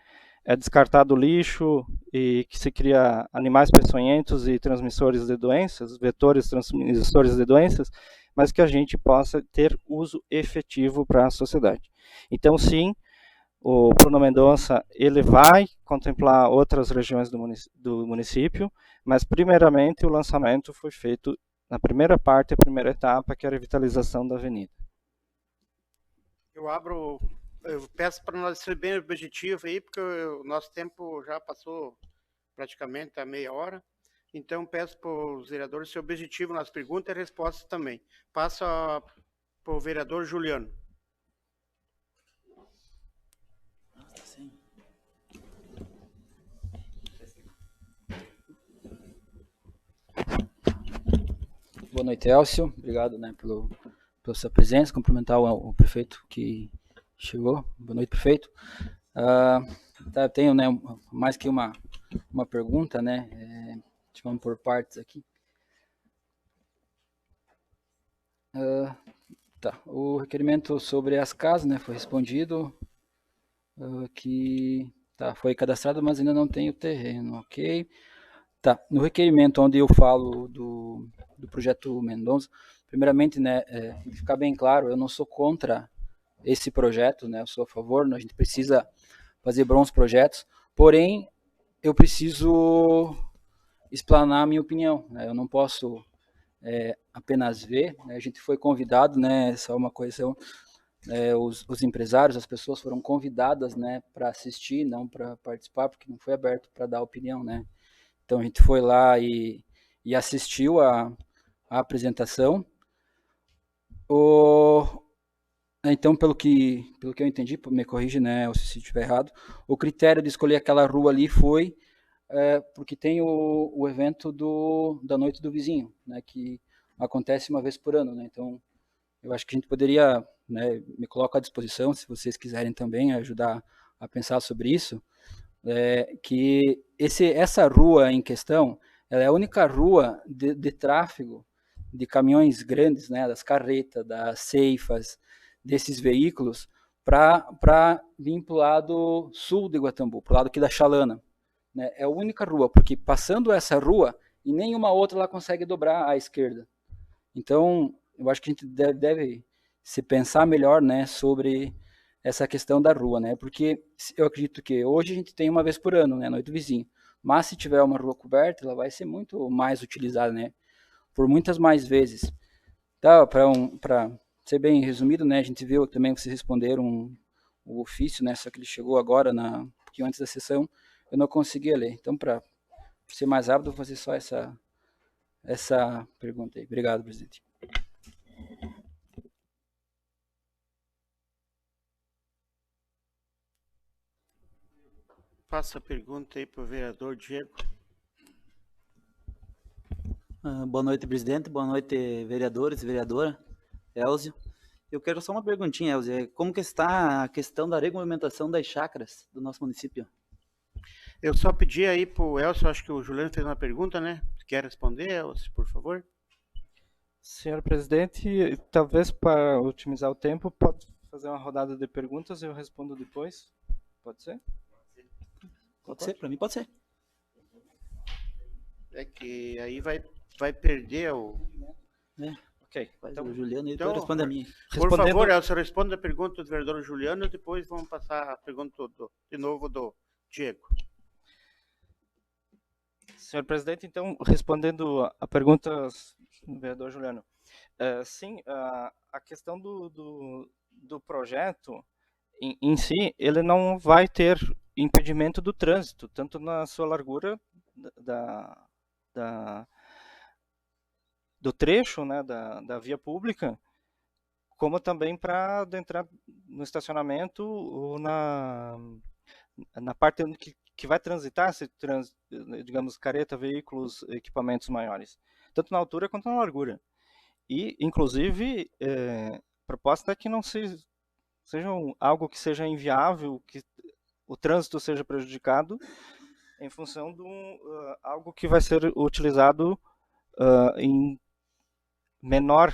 descartado lixo e que se cria animais peçonhentos e transmissores de doenças, vetores transmissores de doenças, mas que a gente possa ter uso efetivo para a sociedade. Então, sim, o Plano Mendonça, ele vai contemplar outras regiões do município, mas, primeiramente, o lançamento foi feito na primeira parte, a primeira etapa, que é a revitalização da avenida. Eu peço para nós ser bem objetivo aí, porque o nosso tempo já passou praticamente a meia hora. Então, peço para os vereadores ser objetivo nas perguntas e respostas também. Passo para o vereador Juliano. Boa noite, Elcio. Obrigado, né, pela sua presença. Cumprimentar o prefeito que chegou. Boa noite, prefeito. Tenho, né, mais que uma pergunta, né? Vamos por partes aqui. O requerimento sobre as casas, né, foi respondido, que foi cadastrado, mas ainda não tem o terreno, ok? No requerimento onde eu falo do projeto Mendonça, primeiramente, né, ficar bem claro, eu não sou contra esse projeto, né, eu sou a favor, a gente precisa fazer bons projetos, porém, eu preciso explanar a minha opinião, né, eu não posso apenas ver, né, a gente foi convidado, né, só uma coisa, os empresários, as pessoas foram convidadas, né, para assistir, não para participar, porque não foi aberto para dar opinião, né. Então a gente foi lá e assistiu a apresentação. Então, pelo que eu entendi, me corrige, né, se estiver errado, o critério de escolher aquela rua ali foi porque tem o evento da Noite do Vizinho, né, que acontece uma vez por ano, né. Então, eu acho que a gente poderia, né, me coloco à disposição, se vocês quiserem também ajudar a pensar sobre isso, que essa rua em questão, ela é a única rua de tráfego de caminhões grandes, né, das carretas, das ceifas, desses veículos, para vir para o lado sul de Guatambu, para o lado aqui da Chalana. Né? É a única rua, porque passando essa rua, e nenhuma outra ela consegue dobrar à esquerda. Então, eu acho que a gente deve se pensar melhor, né, sobre essa questão da rua, né? Porque eu acredito que hoje a gente tem uma vez por ano, né, Noite do Vizinho. Mas se tiver uma rua coberta, ela vai ser muito mais utilizada, né? Por muitas mais vezes. Tá, para ser bem resumido, né, a gente viu também que vocês responderam o ofício, né, só que ele chegou agora, um pouquinho antes da sessão, eu não consegui ler. Então, para ser mais rápido, vou fazer só essa pergunta aí. Obrigado, presidente. Faça a pergunta aí para o vereador Diego. Boa noite, presidente. Boa noite, vereadores e vereadora. Elzio. Eu quero só uma perguntinha, Elzia. Como que está a questão da regulamentação das chácaras do nosso município? Eu só pedi aí para o Elcio, acho que o Juliano fez uma pergunta, né? Quer responder, Elcio, por favor? Senhor presidente, talvez para otimizar o tempo, pode fazer uma rodada de perguntas e eu respondo depois? Pode ser? Pode ser, para mim pode ser. É que aí vai perder o... Ok. Então, o Juliano então, responde a minha. Por favor, Elcio, responda a pergunta do vereador Juliano e depois vamos passar a pergunta de novo do Diego. Senhor presidente, então, respondendo a pergunta do vereador Juliano. Sim, a questão do projeto em si, ele não vai ter impedimento do trânsito, tanto na sua largura do trecho, né, da via pública, como também para entrar no estacionamento ou na parte que vai transitar, digamos, carreta, veículos, equipamentos maiores, tanto na altura quanto na largura. E, inclusive, a proposta é que não seja algo que seja inviável, que o trânsito seja prejudicado em função de algo que vai ser utilizado em menor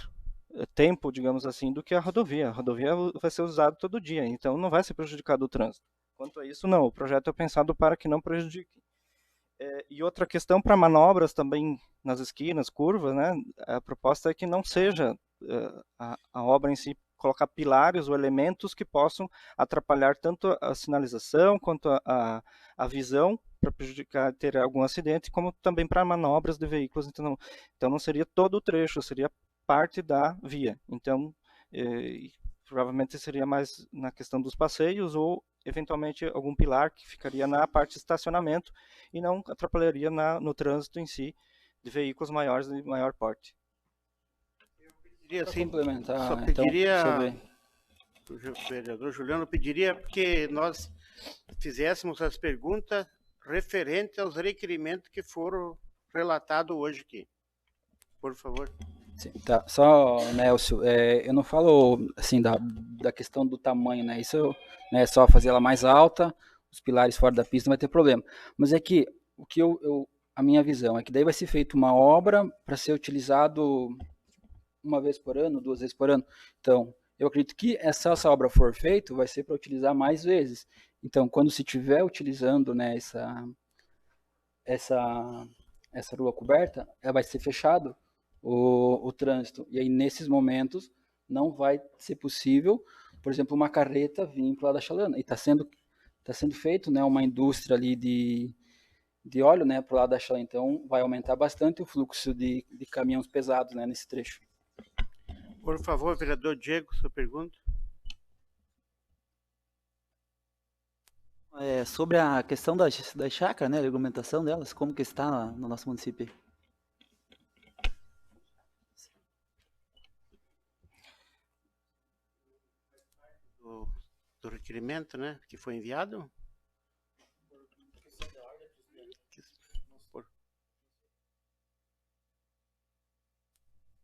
tempo, digamos assim, do que a rodovia. A rodovia vai ser usada todo dia, então não vai ser prejudicado o trânsito. Quanto a isso, não. O projeto é pensado para que não prejudique. E outra questão para manobras também nas esquinas, curvas, né? A proposta é que não seja a obra em si colocar pilares ou elementos que possam atrapalhar tanto a sinalização quanto a visão para prejudicar, ter algum acidente, como também para manobras de veículos. Então não seria todo o trecho, seria parte da via. Então, provavelmente seria mais na questão dos passeios ou eventualmente algum pilar que ficaria na parte de estacionamento e não atrapalharia no trânsito em si de veículos maiores de maior porte. Assim, complementar, só pediria, então, o vereador Juliano pediria que nós fizéssemos as perguntas referentes aos requerimentos que foram relatados hoje aqui. Por favor. Sim, tá. Só, Nelson, eu não falo assim da questão do tamanho, né? Isso é só fazer ela mais alta, os pilares fora da pista não vai ter problema. Mas é que o que a minha visão é que daí vai ser feita uma obra para ser utilizado uma vez por ano, 2 vezes por ano. Então, eu acredito que essa obra for feita, vai ser para utilizar mais vezes. Então, quando se estiver utilizando, né, essa rua coberta, ela vai ser fechado o trânsito. E aí, nesses momentos, não vai ser possível, por exemplo, uma carreta vir para lá da Chalana. E está sendo feito, né, uma indústria ali de óleo, né, para o lado da Chalana. Então, vai aumentar bastante o fluxo de caminhões pesados, né, nesse trecho. Por favor, vereador Diego, sua pergunta. Sobre a questão das chácaras, né, a regulamentação delas, como que está no nosso município? Do requerimento, né, que foi enviado?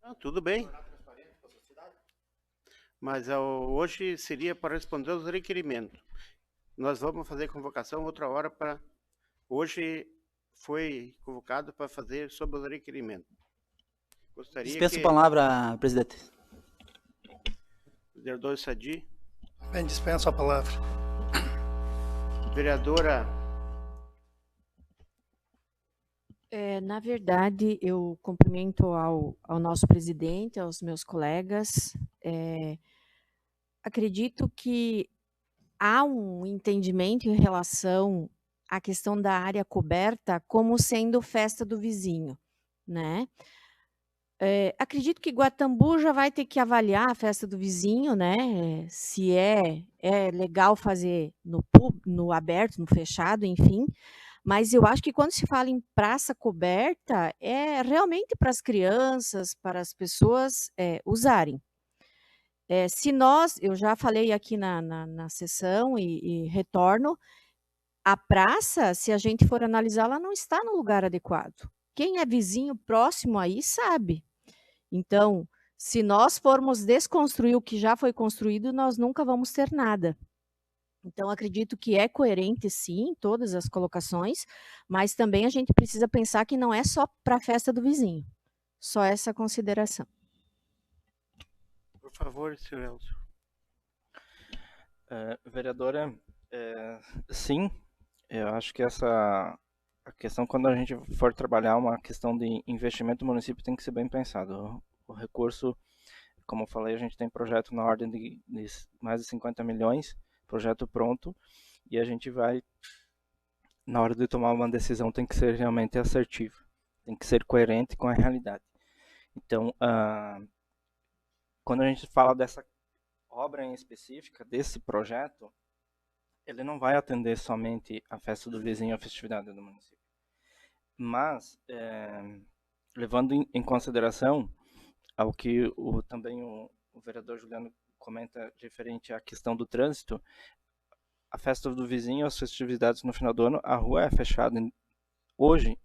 Não, tudo bem. Mas hoje seria para responder aos requerimentos. Nós vamos fazer convocação outra hora para... Hoje foi convocado para fazer sobre os requerimentos. Dispensa a palavra, presidente. Vereador Sadi. Bem, dispenso a palavra. Vereadora. Na verdade, eu cumprimento ao nosso presidente, aos meus colegas. Acredito que há um entendimento em relação à questão da área coberta como sendo festa do vizinho, né? Acredito que Guatambu já vai ter que avaliar a festa do vizinho, né? Se é legal fazer no aberto, no fechado, enfim. Mas eu acho que quando se fala em praça coberta, é realmente para as crianças, para as pessoas usarem. Eu já falei aqui na sessão e retorno, a praça, se a gente for analisar, ela não está no lugar adequado. Quem é vizinho próximo aí sabe. Então, Se nós formos desconstruir o que já foi construído, nós nunca vamos ter nada. Então, acredito que é coerente, sim, todas as colocações, mas também a gente precisa pensar que não é só para a festa do vizinho. Só essa consideração. Por favor, senhor Elcio. Vereadora, sim, eu acho que a questão, quando a gente for trabalhar uma questão de investimento do município, tem que ser bem pensado. O recurso, como eu falei, a gente tem projeto na ordem de mais de 50 milhões, projeto pronto, e a gente vai, na hora de tomar uma decisão, tem que ser realmente assertivo, tem que ser coerente com a realidade. Então, quando a gente fala dessa obra em específica, desse projeto, ele não vai atender somente a festa do vizinho, a festividade do município. Mas, levando em consideração ao que também o vereador Juliano comenta referente à questão do trânsito, a festa do vizinho, as festividades no final do ano, a rua é fechada. Hoje,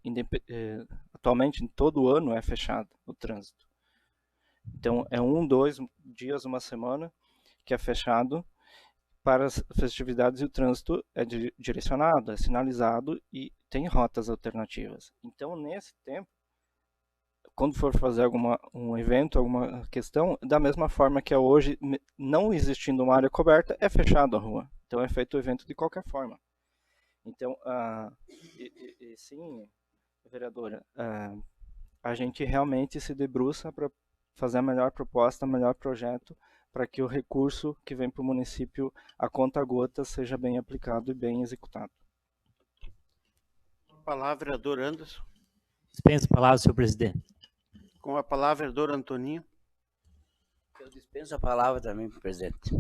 atualmente, em todo o ano é fechado o trânsito. Então, é 1, 2 dias, uma semana que é fechado para as festividades, e o trânsito é direcionado, é sinalizado e tem rotas alternativas. Então, nesse tempo, quando for fazer um evento, alguma questão, da mesma forma que é hoje, não existindo uma área coberta, é fechado a rua. Então, é feito o evento de qualquer forma. Então, sim, vereadora, a gente realmente se debruça para fazer a melhor proposta, o melhor projeto, para que o recurso que vem para o município a conta gotas seja bem aplicado e bem executado. Com a palavra, vereador Anderson. Dispenso a palavra, senhor presidente. Com a palavra, vereador Antoninho. Eu dispenso a palavra também, presidente.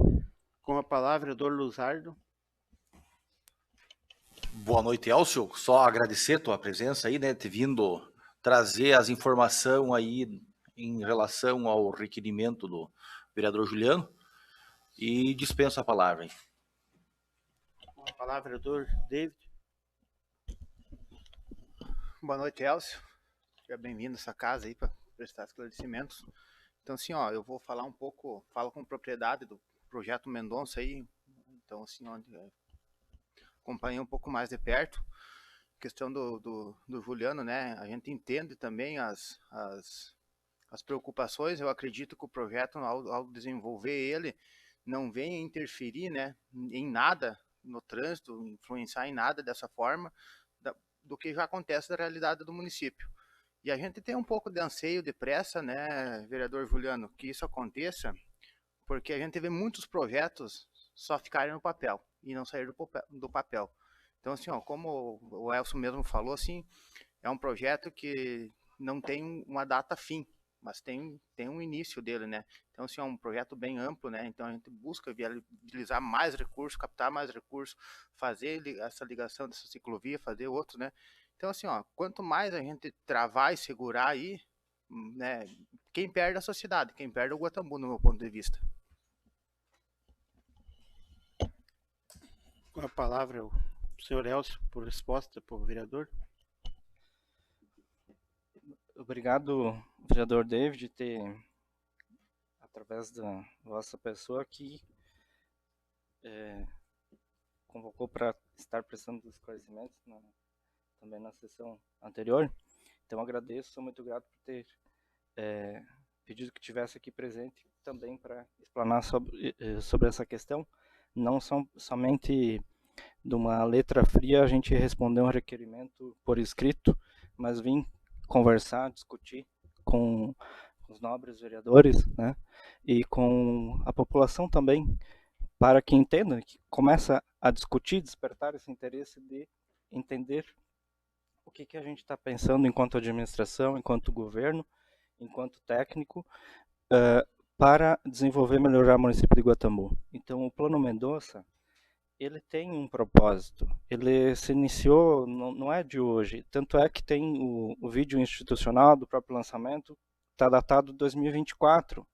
Com a palavra, vereador Luzardo. Boa noite, Elcio. Só agradecer a tua presença aí, né? Ter vindo trazer as informações aí em relação ao requerimento do vereador Juliano, e dispenso a palavra. Com a palavra, vereador David. Boa noite, Elcio. Seja bem-vindo a essa casa aí para prestar esclarecimentos. Então, assim, ó, eu vou falar um pouco, falo com propriedade do projeto Mendonça aí, então, assim, onde acompanhei um pouco mais de perto. Questão do Juliano, né? A gente entende também as preocupações. Eu acredito que o projeto, ao desenvolver ele, não venha interferir, né, em nada no trânsito, influenciar em nada dessa forma do que já acontece na realidade do município. E a gente tem um pouco de anseio, de pressa, né, vereador Juliano, que isso aconteça, porque a gente vê muitos projetos só ficarem no papel e não sair do papel. Então, assim, ó, como o Elcio mesmo falou, assim, é um projeto que não tem uma data fim, mas tem um início dele, né? Então, assim, é um projeto bem amplo, né? Então, a gente busca viabilizar mais recursos, captar mais recursos, fazer essa ligação dessa ciclovia, fazer outros, né? Então, assim, ó, quanto mais a gente travar e segurar aí, né? Quem perde é a sociedade, quem perde é o Guatambu, no meu ponto de vista. Com a palavra, o senhor Elcio, por resposta para o vereador. Obrigado, vereador David, ter, através da vossa pessoa aqui, convocou para estar prestando esclarecimentos também na sessão anterior. Então, agradeço, sou muito grato por ter pedido que estivesse aqui presente também para explanar sobre essa questão. Não somente de uma letra fria a gente responder um requerimento por escrito, mas vim conversar, discutir com os nobres vereadores, né, e com a população também, para que entenda, que começa a discutir, despertar esse interesse de entender o que a gente está pensando enquanto administração, enquanto governo, enquanto técnico, para desenvolver e melhorar o município de Guatambu. Então, o Plano Mendonça, ele tem um propósito, ele se iniciou, não é de hoje, tanto é que tem o vídeo institucional do próprio lançamento, está datado de 2024,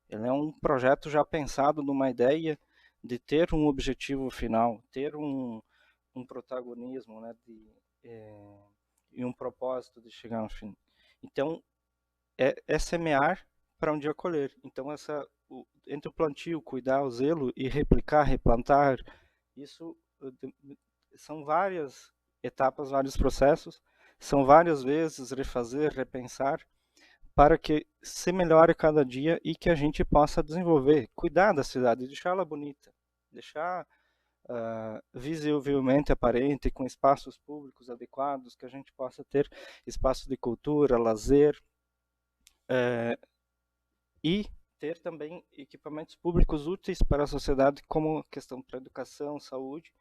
ele é um projeto já pensado numa ideia de ter um objetivo final, ter um protagonismo, né, e um propósito de chegar no fim. Então, é semear para um dia colher. Então, entre o plantio, cuidar, o zelo e replicar, replantar, isso são várias etapas, vários processos, são várias vezes refazer, repensar, para que se melhore cada dia e que a gente possa desenvolver, cuidar da cidade, deixá-la bonita, deixar visivelmente aparente, com espaços públicos adequados, que a gente possa ter espaço de cultura, lazer, e ter também equipamentos públicos úteis para a sociedade, como questão para educação, saúde,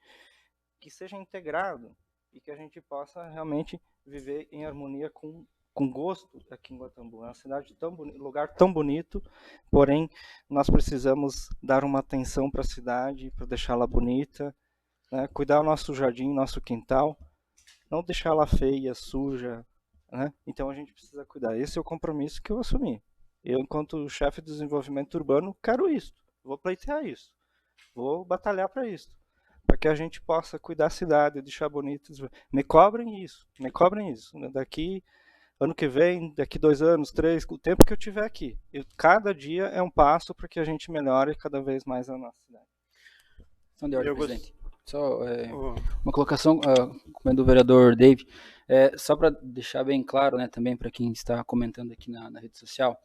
que seja integrado e que a gente possa realmente viver em harmonia com gosto aqui em Guatambu. É uma cidade lugar tão bonito, porém nós precisamos dar uma atenção para a cidade, para deixá-la bonita, né? Cuidar do nosso jardim, nosso quintal, não deixá-la feia, suja, né? Então a gente precisa cuidar. Esse é o compromisso que eu assumi. Eu, enquanto chefe de desenvolvimento urbano, quero isso, vou pleitear isso, vou batalhar para isso, para que a gente possa cuidar da cidade, deixar bonito. Me cobrem isso. Daqui, ano que vem, daqui 2 anos, 3, o tempo que eu tiver aqui. Cada dia é um passo para que a gente melhore cada vez mais a nossa cidade. Então, de ordem, presidente. Só uma colocação, como é do vereador David, só para deixar bem claro, né, também para quem está comentando aqui na rede social,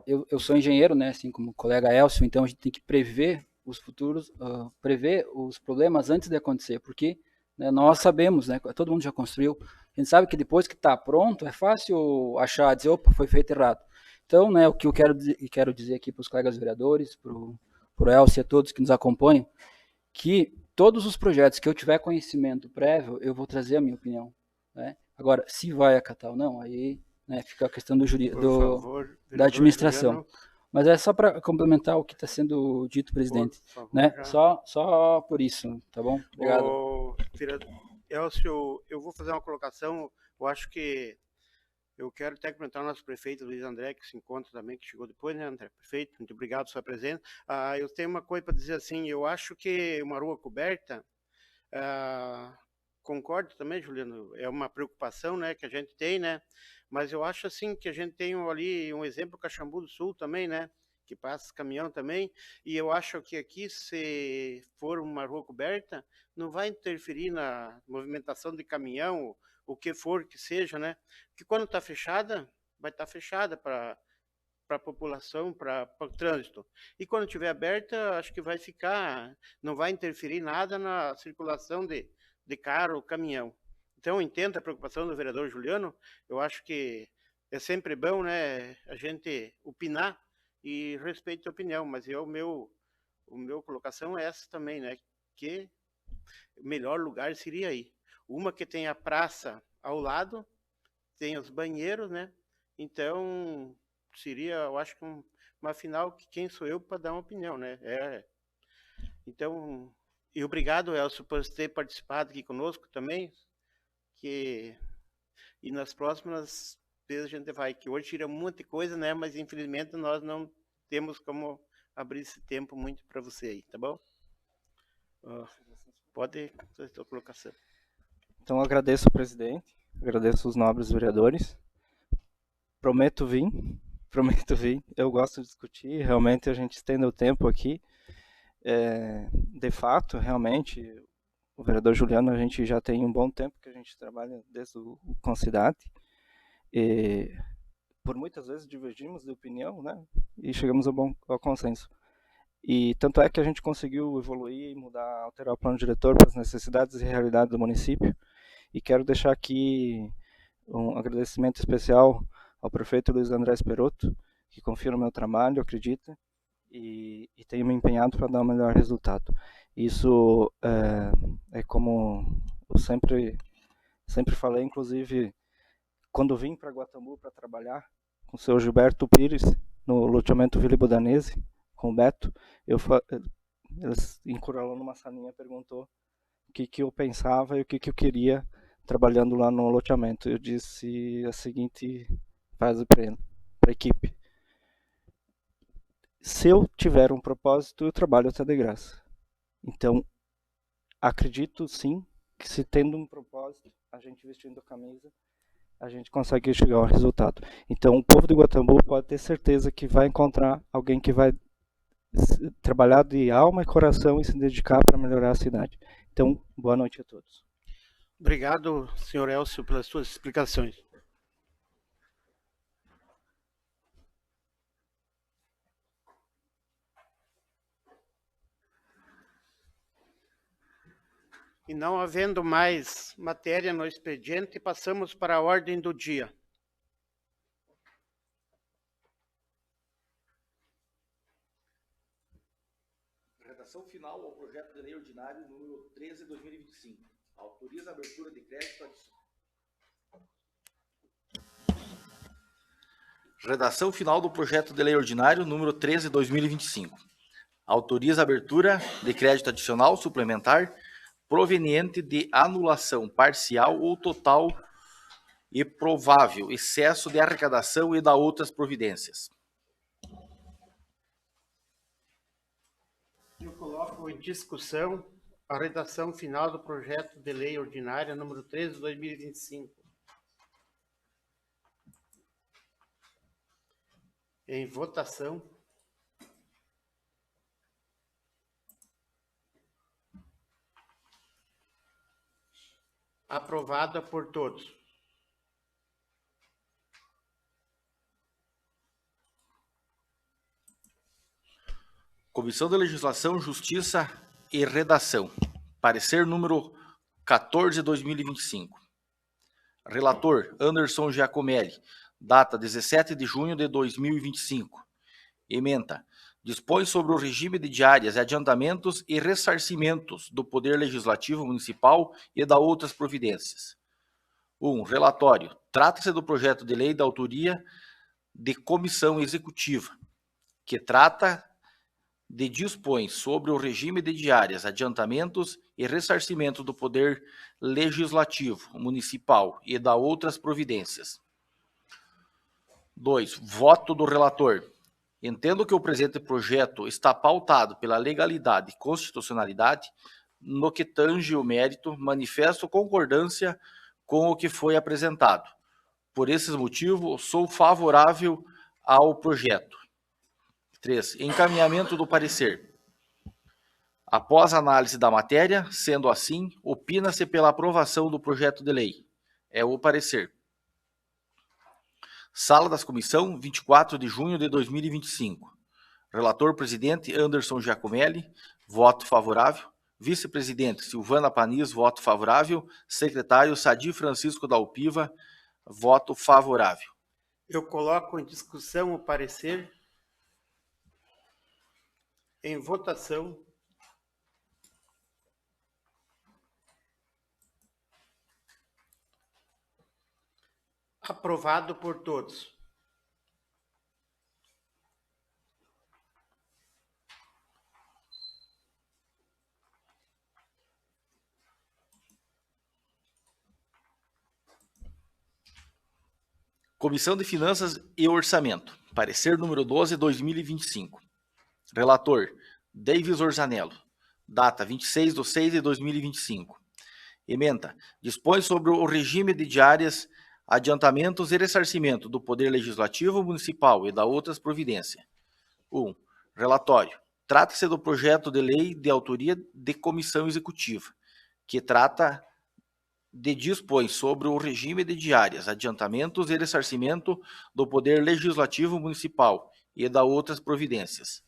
eu sou engenheiro, né, assim como o colega Elcio, então a gente tem que prever os futuros, prever os problemas antes de acontecer, porque, né, nós sabemos, né, todo mundo já construiu, a gente sabe que depois que está pronto é fácil achar, dizer, opa, foi feito errado. Então, né, o que eu quero dizer aqui para os colegas vereadores, para o Elcio e a todos que nos acompanham, que todos os projetos que eu tiver conhecimento prévio, eu vou trazer a minha opinião, né? Agora, se vai acatar ou não, aí, né, fica a questão da administração. Juliano. Mas é só para complementar o que está sendo dito, presidente. Favor, né? Só por isso, tá bom? Obrigado. Elcio, eu vou fazer uma colocação, eu acho que eu quero até comentar o nosso prefeito, Luiz André, que se encontra também, que chegou depois, né, André? Prefeito, muito obrigado pela sua presença. Eu tenho uma coisa para dizer assim, eu acho que uma rua coberta, concordo também, Juliano, é uma preocupação, né, que a gente tem, né, mas eu acho assim que a gente tem ali um exemplo, Caxambu do Sul também, né, que passa caminhão também, e eu acho que aqui, se for uma rua coberta, não vai interferir na movimentação de caminhão, o que for que seja, né? Porque quando está fechada, vai estar fechada para a população, para o trânsito. E quando estiver aberta, acho que vai ficar, não vai interferir nada na circulação de carro, caminhão. Então, entendo a preocupação do vereador Juliano, eu acho que é sempre bom, né, a gente opinar e respeito a opinião, mas o meu colocação é essa também, né, que o melhor lugar seria aí. Uma que tem a praça ao lado, tem os banheiros, né? Então, seria, eu acho que uma final que quem sou eu para dar uma opinião, né? Então, e obrigado, Elcio, por ter participado aqui conosco também, e nas próximas vezes a gente vai, que hoje tira muita coisa, né? Mas infelizmente nós não temos como abrir esse tempo muito para você aí, tá bom? Pode fazer a sua colocação. Então, eu agradeço o presidente, agradeço os nobres vereadores. Prometo vir. Eu gosto de discutir, realmente a gente estende o tempo aqui. De fato, realmente, o vereador Juliano, a gente já tem um bom tempo que a gente trabalha desde o Concidade. E por muitas vezes divergimos de opinião, né? E chegamos ao consenso. E tanto é que a gente conseguiu evoluir, mudar, alterar o plano diretor para as necessidades e realidades do município. E quero deixar aqui um agradecimento especial ao prefeito Luiz André Esperotto, que confia no meu trabalho, acredita, e tenho me empenhado para dar o melhor resultado. Isso é como eu sempre falei, inclusive, quando vim para Guatambu para trabalhar com o seu Gilberto Pires, no loteamento Vila Budanese, com o Beto, eles encurralou numa salinha, perguntou o que eu pensava e o que eu queria trabalhando lá no loteamento. Eu disse a seguinte frase para a equipe: se eu tiver um propósito, eu trabalho até de graça. Então, acredito sim que se tendo um propósito, a gente vestindo a camisa, a gente consegue chegar ao resultado. Então, o povo de Guatambu pode ter certeza que vai encontrar alguém que vai trabalhar de alma e coração e se dedicar para melhorar a cidade. Então, boa noite a todos. Obrigado, senhor Elcio, pelas suas explicações. E não havendo mais matéria no expediente, passamos para a ordem do dia. Redação final ao projeto de lei ordinário número 13 de 2025. Autoriza a abertura de crédito adicional. Redação final do projeto de lei ordinário número 13 de 2025. Autoriza a abertura de crédito adicional suplementar proveniente de anulação parcial ou total e provável excesso de arrecadação e da outras providências. Eu coloco em discussão a redação final do projeto de lei ordinária número 13 de 2025. Em votação. Aprovada por todos. Comissão de Legislação, Justiça e Redação. Parecer número 14 de 2025. Relator, Anderson Giacomelli. Data 17 de junho de 2025. Ementa. Dispõe sobre o regime de diárias, adiantamentos e ressarcimentos do Poder Legislativo Municipal e da outras providências. 1. Relatório. Trata-se do projeto de lei da autoria de comissão executiva, que trata de dispõe sobre o regime de diárias, adiantamentos e ressarcimento do Poder Legislativo Municipal e da outras providências. 2. Voto do relator. Entendo que o presente projeto está pautado pela legalidade e constitucionalidade, no que tange o mérito, manifesto concordância com o que foi apresentado. Por esses motivos, sou favorável ao projeto. 3. Encaminhamento do parecer. Após análise da matéria, sendo assim, opina-se pela aprovação do projeto de lei. É o parecer. Sala das Comissão, 24 de junho de 2025. Relator-presidente Anderson Giacomelli, voto favorável. Vice-presidente Silvana Panis, voto favorável. Secretário Sadi Francisco da Alpiva, voto favorável. Eu coloco em discussão o parecer. Em votação. Aprovado por todos. Comissão de Finanças e Orçamento. Parecer número 12, 2025. Relator, Davis Orzanello. Data 26 de 6 de 2025. Ementa. Dispõe sobre o regime de diárias, adiantamentos e ressarcimento do Poder Legislativo Municipal e da outras providências. 1. Relatório. Trata-se do projeto de lei de autoria de comissão executiva, que trata de dispõe sobre o regime de diárias, adiantamentos e ressarcimento do Poder Legislativo Municipal e da outras providências.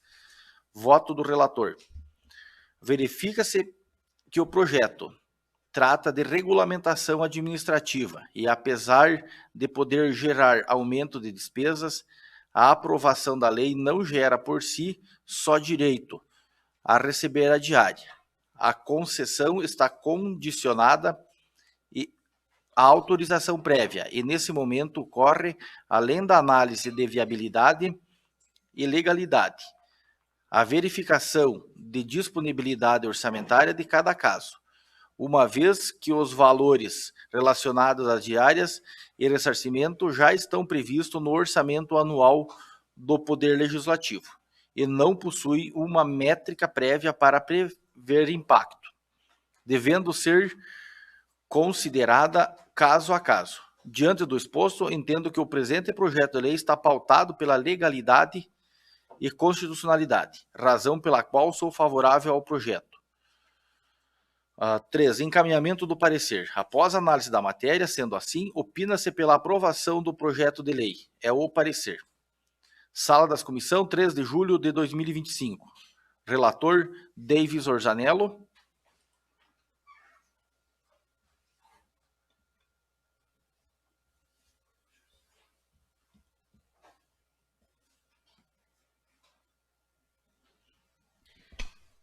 Voto do relator. Verifica-se que o projeto trata de regulamentação administrativa e, apesar de poder gerar aumento de despesas, a aprovação da lei não gera por si só direito a receber a diária. A concessão está condicionada à autorização prévia e, nesse momento, ocorre, além da análise de viabilidade e legalidade, a verificação de disponibilidade orçamentária de cada caso, uma vez que os valores relacionados às diárias e ressarcimento já estão previstos no orçamento anual do Poder Legislativo e não possui uma métrica prévia para prever impacto, devendo ser considerada caso a caso. Diante do exposto, entendo que o presente projeto de lei está pautado pela legalidade e constitucionalidade, razão pela qual sou favorável ao projeto. 3. Encaminhamento do parecer. Após análise da matéria, sendo assim, opina-se pela aprovação do projeto de lei. É o parecer. Sala das Comissão, 3 de julho de 2025. Relator, Davis Orzanello.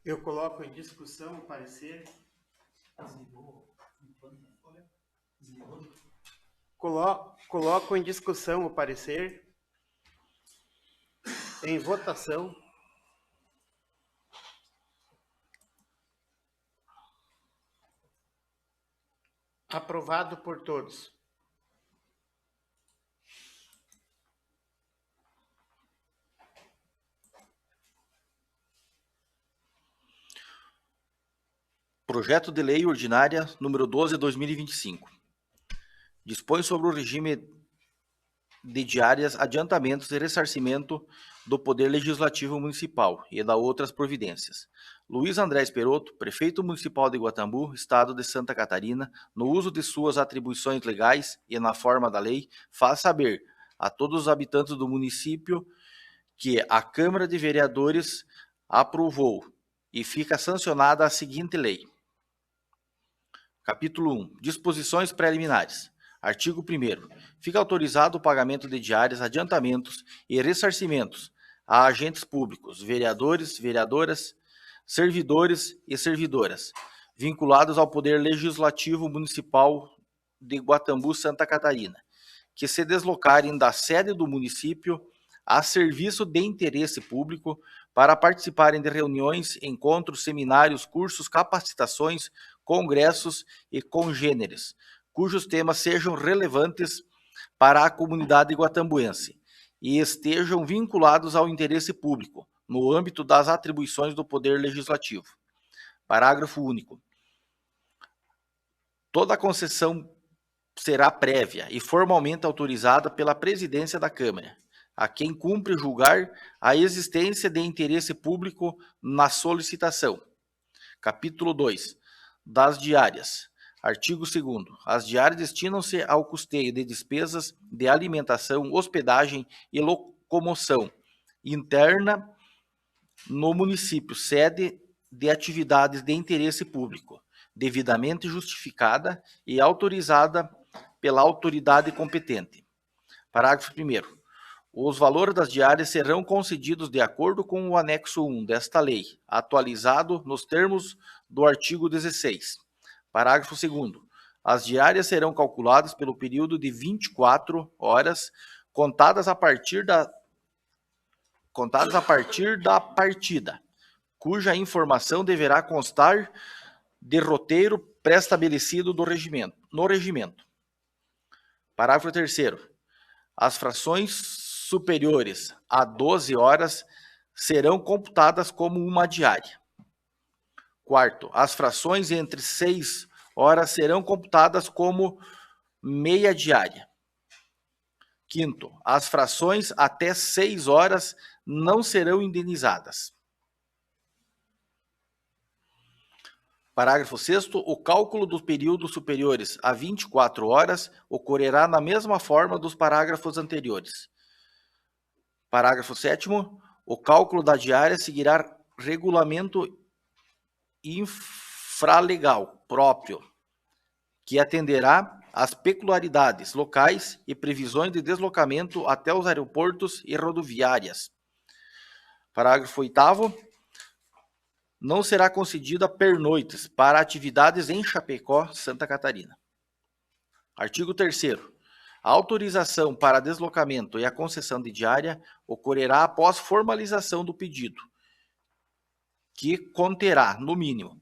Eu coloco em discussão o parecer. Coloco em discussão o parecer. Em votação. Aprovado por todos. Projeto de Lei Ordinária número 12 de 2025. Dispõe sobre o regime de diárias, adiantamentos e ressarcimento do Poder Legislativo Municipal e da outras providências. Luiz André Esperotto, Prefeito Municipal de Guatambu, Estado de Santa Catarina, no uso de suas atribuições legais e na forma da lei, faz saber a todos os habitantes do município que a Câmara de Vereadores aprovou e fica sancionada a seguinte lei. Capítulo 1. Disposições preliminares. Artigo 1º. Fica autorizado o pagamento de diárias, adiantamentos e ressarcimentos a agentes públicos, vereadores, vereadoras, servidores e servidoras, vinculados ao Poder Legislativo Municipal de Guatambu, Santa Catarina, que se deslocarem da sede do município a serviço de interesse público para participarem de reuniões, encontros, seminários, cursos, capacitações, congressos e congêneres, cujos temas sejam relevantes para a comunidade guatambuense e estejam vinculados ao interesse público, no âmbito das atribuições do Poder Legislativo. Parágrafo único. Toda concessão será prévia e formalmente autorizada pela Presidência da Câmara, a quem cumpre julgar a existência de interesse público na solicitação. Capítulo 2. Das diárias. Artigo 2º. As diárias destinam-se ao custeio de despesas de alimentação, hospedagem e locomoção interna no município, sede de atividades de interesse público, devidamente justificada e autorizada pela autoridade competente. Parágrafo 1º. Os valores das diárias serão concedidos de acordo com o anexo 1 desta lei, atualizado nos termos do artigo 16. Parágrafo 2º. As diárias serão calculadas pelo período de 24 horas, contadas a partir da partida, cuja informação deverá constar de roteiro pré-estabelecido no regimento. Parágrafo 3º. As frações superiores a 12 horas serão computadas como uma diária. 4º. As frações entre 6 horas serão computadas como meia diária. 5º. As frações até 6 horas não serão indenizadas. Parágrafo 6º. O cálculo dos períodos superiores a 24 horas ocorrerá na mesma forma dos parágrafos anteriores. Parágrafo 7º. O cálculo da diária seguirá regulamento infralegal próprio, que atenderá às peculiaridades locais e previsões de deslocamento até os aeroportos e rodoviárias. Parágrafo 8º. Não será concedida pernoites para atividades em Chapecó, Santa Catarina. Artigo 3º. A autorização para deslocamento e a concessão de diária ocorrerá após formalização do pedido, que conterá, no mínimo,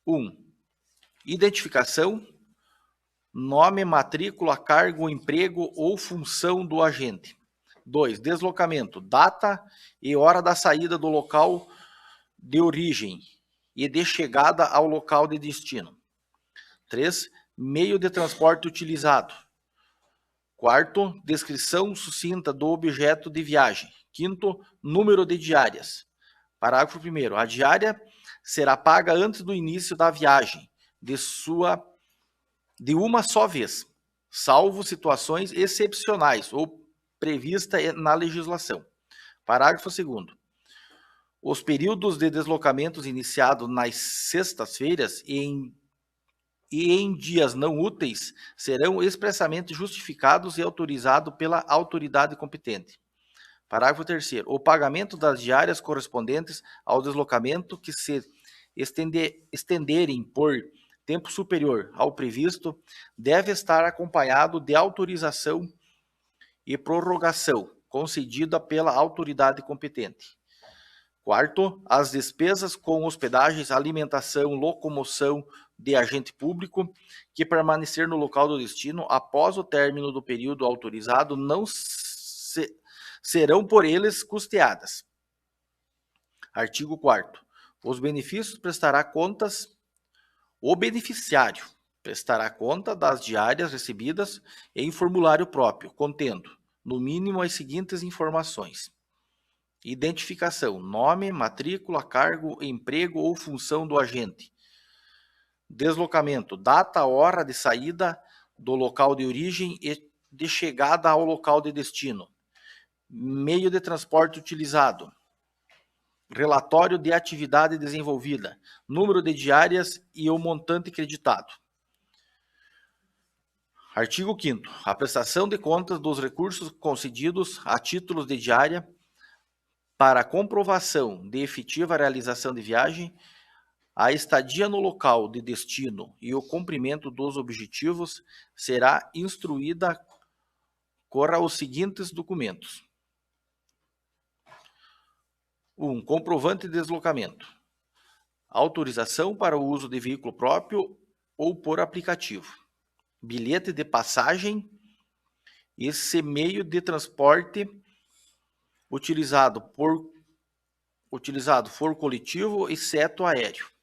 1. Identificação, nome, matrícula, cargo, emprego ou função do agente. 2. Deslocamento, data e hora da saída do local de origem e de chegada ao local de destino. 3. Meio de transporte utilizado, Quarto, descrição sucinta do objeto de viagem. Quinto, número de diárias. Parágrafo 1º. A diária será paga antes do início da viagem, de uma só vez, salvo situações excepcionais ou prevista na legislação. Parágrafo 2º. Os períodos de deslocamentos iniciados nas sextas-feiras e em dias não úteis serão expressamente justificados e autorizados pela autoridade competente. Parágrafo 3º. O pagamento das diárias correspondentes ao deslocamento que se estenderem por tempo superior ao previsto deve estar acompanhado de autorização e prorrogação concedida pela autoridade competente. Quarto, as despesas com hospedagens, alimentação, locomoção de agente público que permanecer no local do destino após o término do período autorizado não serão por eles custeadas. Artigo 4º. O beneficiário prestará conta das diárias recebidas em formulário próprio, contendo, no mínimo, as seguintes informações: identificação, nome, matrícula, cargo, emprego ou função do agente. Deslocamento, data, hora de saída do local de origem e de chegada ao local de destino. Meio de transporte utilizado. Relatório de atividade desenvolvida. Número de diárias e o montante creditado. Artigo 5º. A prestação de contas dos recursos concedidos a títulos de diária para comprovação de efetiva realização de viagem, a estadia no local de destino e o cumprimento dos objetivos será instruída corra os seguintes documentos. 1. Comprovante de deslocamento. Autorização para o uso de veículo próprio ou por aplicativo. Bilhete de passagem. Esse meio de transporte utilizado for coletivo, exceto aéreo.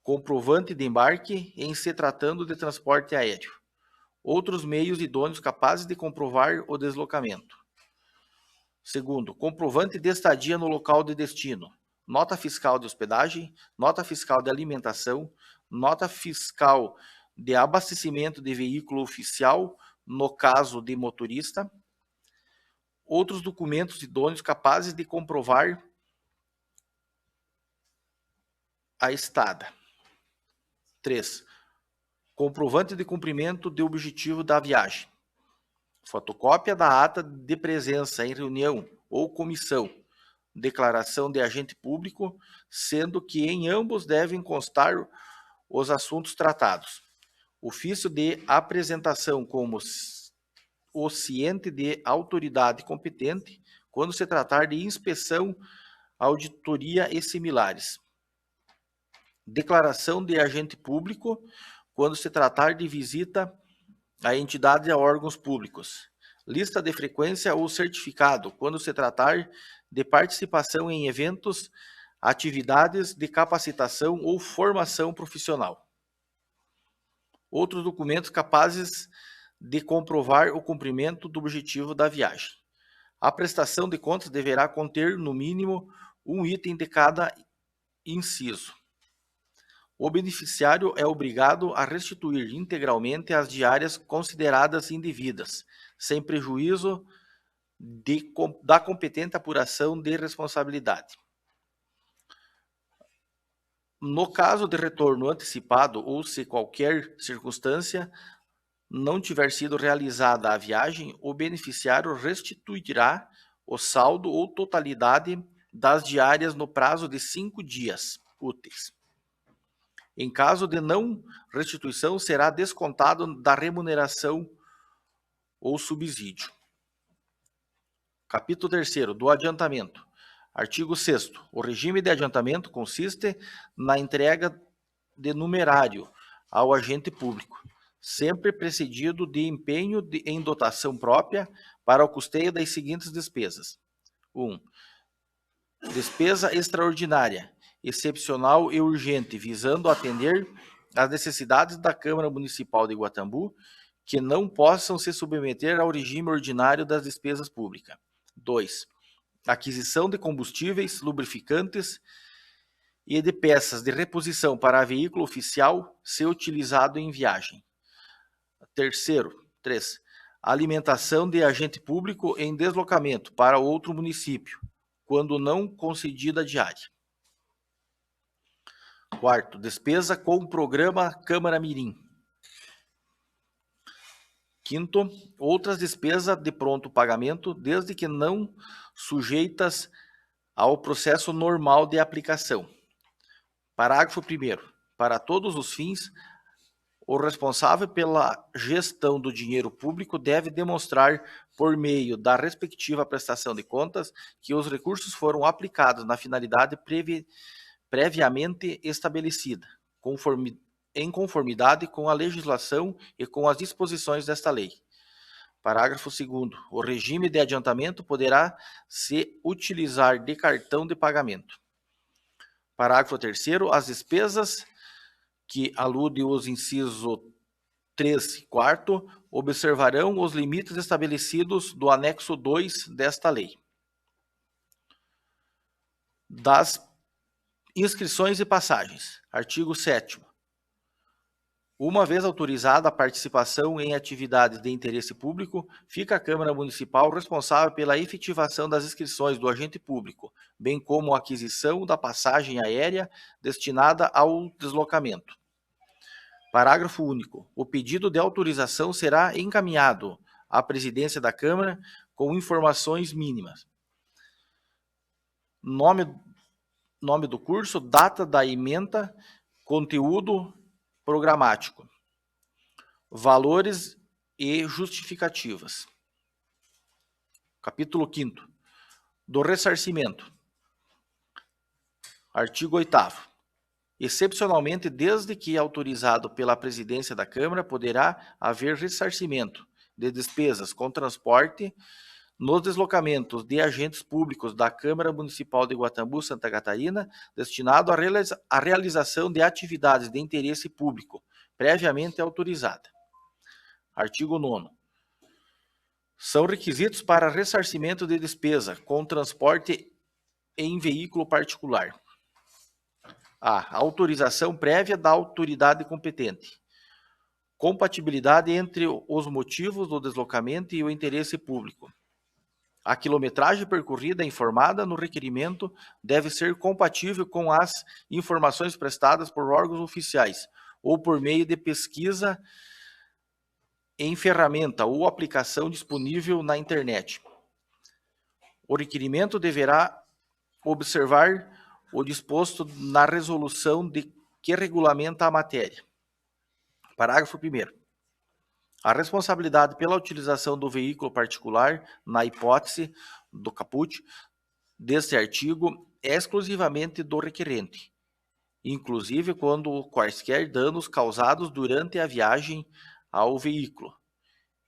Comprovante de embarque em se tratando de transporte aéreo. Outros meios idôneos capazes de comprovar o deslocamento. Segundo, comprovante de estadia no local de destino. Nota fiscal de hospedagem, nota fiscal de alimentação, nota fiscal de abastecimento de veículo oficial, no caso de motorista. Outros documentos idôneos capazes de comprovar a estada. 3. Comprovante de cumprimento de objetivo da viagem. Fotocópia da ata de presença em reunião ou comissão. Declaração de agente público, sendo que em ambos devem constar os assuntos tratados. Ofício de apresentação como o ciente de autoridade competente, quando se tratar de inspeção, auditoria e similares. Declaração de agente público, quando se tratar de visita a entidade e a órgãos públicos. Lista de frequência ou certificado, quando se tratar de participação em eventos, atividades de capacitação ou formação profissional. Outros documentos capazes de comprovar o cumprimento do objetivo da viagem. A prestação de contas deverá conter, no mínimo, um item de cada inciso. O beneficiário é obrigado a restituir integralmente as diárias consideradas indevidas, sem prejuízo da competente apuração de responsabilidade. No caso de retorno antecipado ou se qualquer circunstância não tiver sido realizada a viagem, o beneficiário restituirá o saldo ou totalidade das diárias no prazo de 5 dias úteis. Em caso de não restituição, será descontado da remuneração ou subsídio. Capítulo 3º, do adiantamento. Artigo 6º. O regime de adiantamento consiste na entrega de numerário ao agente público, sempre precedido de empenho em dotação própria para o custeio das seguintes despesas. 1. Despesa extraordinária, excepcional e urgente, visando atender às necessidades da Câmara Municipal de Guatambu, que não possam se submeter ao regime ordinário das despesas públicas. 2. Aquisição de combustíveis, lubrificantes e de peças de reposição para veículo oficial ser utilizado em viagem. 3. Alimentação de agente público em deslocamento para outro município, quando não concedida diária. 4. Despesa com o programa Câmara Mirim. 5. Outras despesas de pronto pagamento, desde que não sujeitas ao processo normal de aplicação. Parágrafo 1º. Para todos os fins, o responsável pela gestão do dinheiro público deve demonstrar, por meio da respectiva prestação de contas, que os recursos foram aplicados na finalidade previamente estabelecida, em conformidade com a legislação e com as disposições desta lei. Parágrafo 2º. O regime de adiantamento poderá se utilizar de cartão de pagamento. Parágrafo 3º. As despesas que alude os incisos 3 e 4 observarão os limites estabelecidos do anexo 2 desta lei. Das inscrições e passagens. Artigo 7º. Uma vez autorizada a participação em atividades de interesse público, fica a Câmara Municipal responsável pela efetivação das inscrições do agente público, bem como a aquisição da passagem aérea destinada ao deslocamento. Parágrafo único. O pedido de autorização será encaminhado à presidência da Câmara com informações mínimas. Nome do curso, data da ementa, conteúdo programático, valores e justificativas. Capítulo 5º. Do ressarcimento. Artigo 8º. Excepcionalmente, desde que autorizado pela presidência da Câmara, poderá haver ressarcimento de despesas com transporte nos deslocamentos de agentes públicos da Câmara Municipal de Guatambu, Santa Catarina, destinado à realização de atividades de interesse público, previamente autorizada. Artigo 9º. São requisitos para ressarcimento de despesa com transporte em veículo particular. A. Autorização prévia da autoridade competente. Compatibilidade entre os motivos do deslocamento e o interesse público. A quilometragem percorrida informada no requerimento deve ser compatível com as informações prestadas por órgãos oficiais ou por meio de pesquisa em ferramenta ou aplicação disponível na internet. O requerimento deverá observar o disposto na resolução que regulamenta a matéria. Parágrafo 1º. A responsabilidade pela utilização do veículo particular, na hipótese do caput deste artigo, é exclusivamente do requerente, inclusive quando quaisquer danos causados durante a viagem ao veículo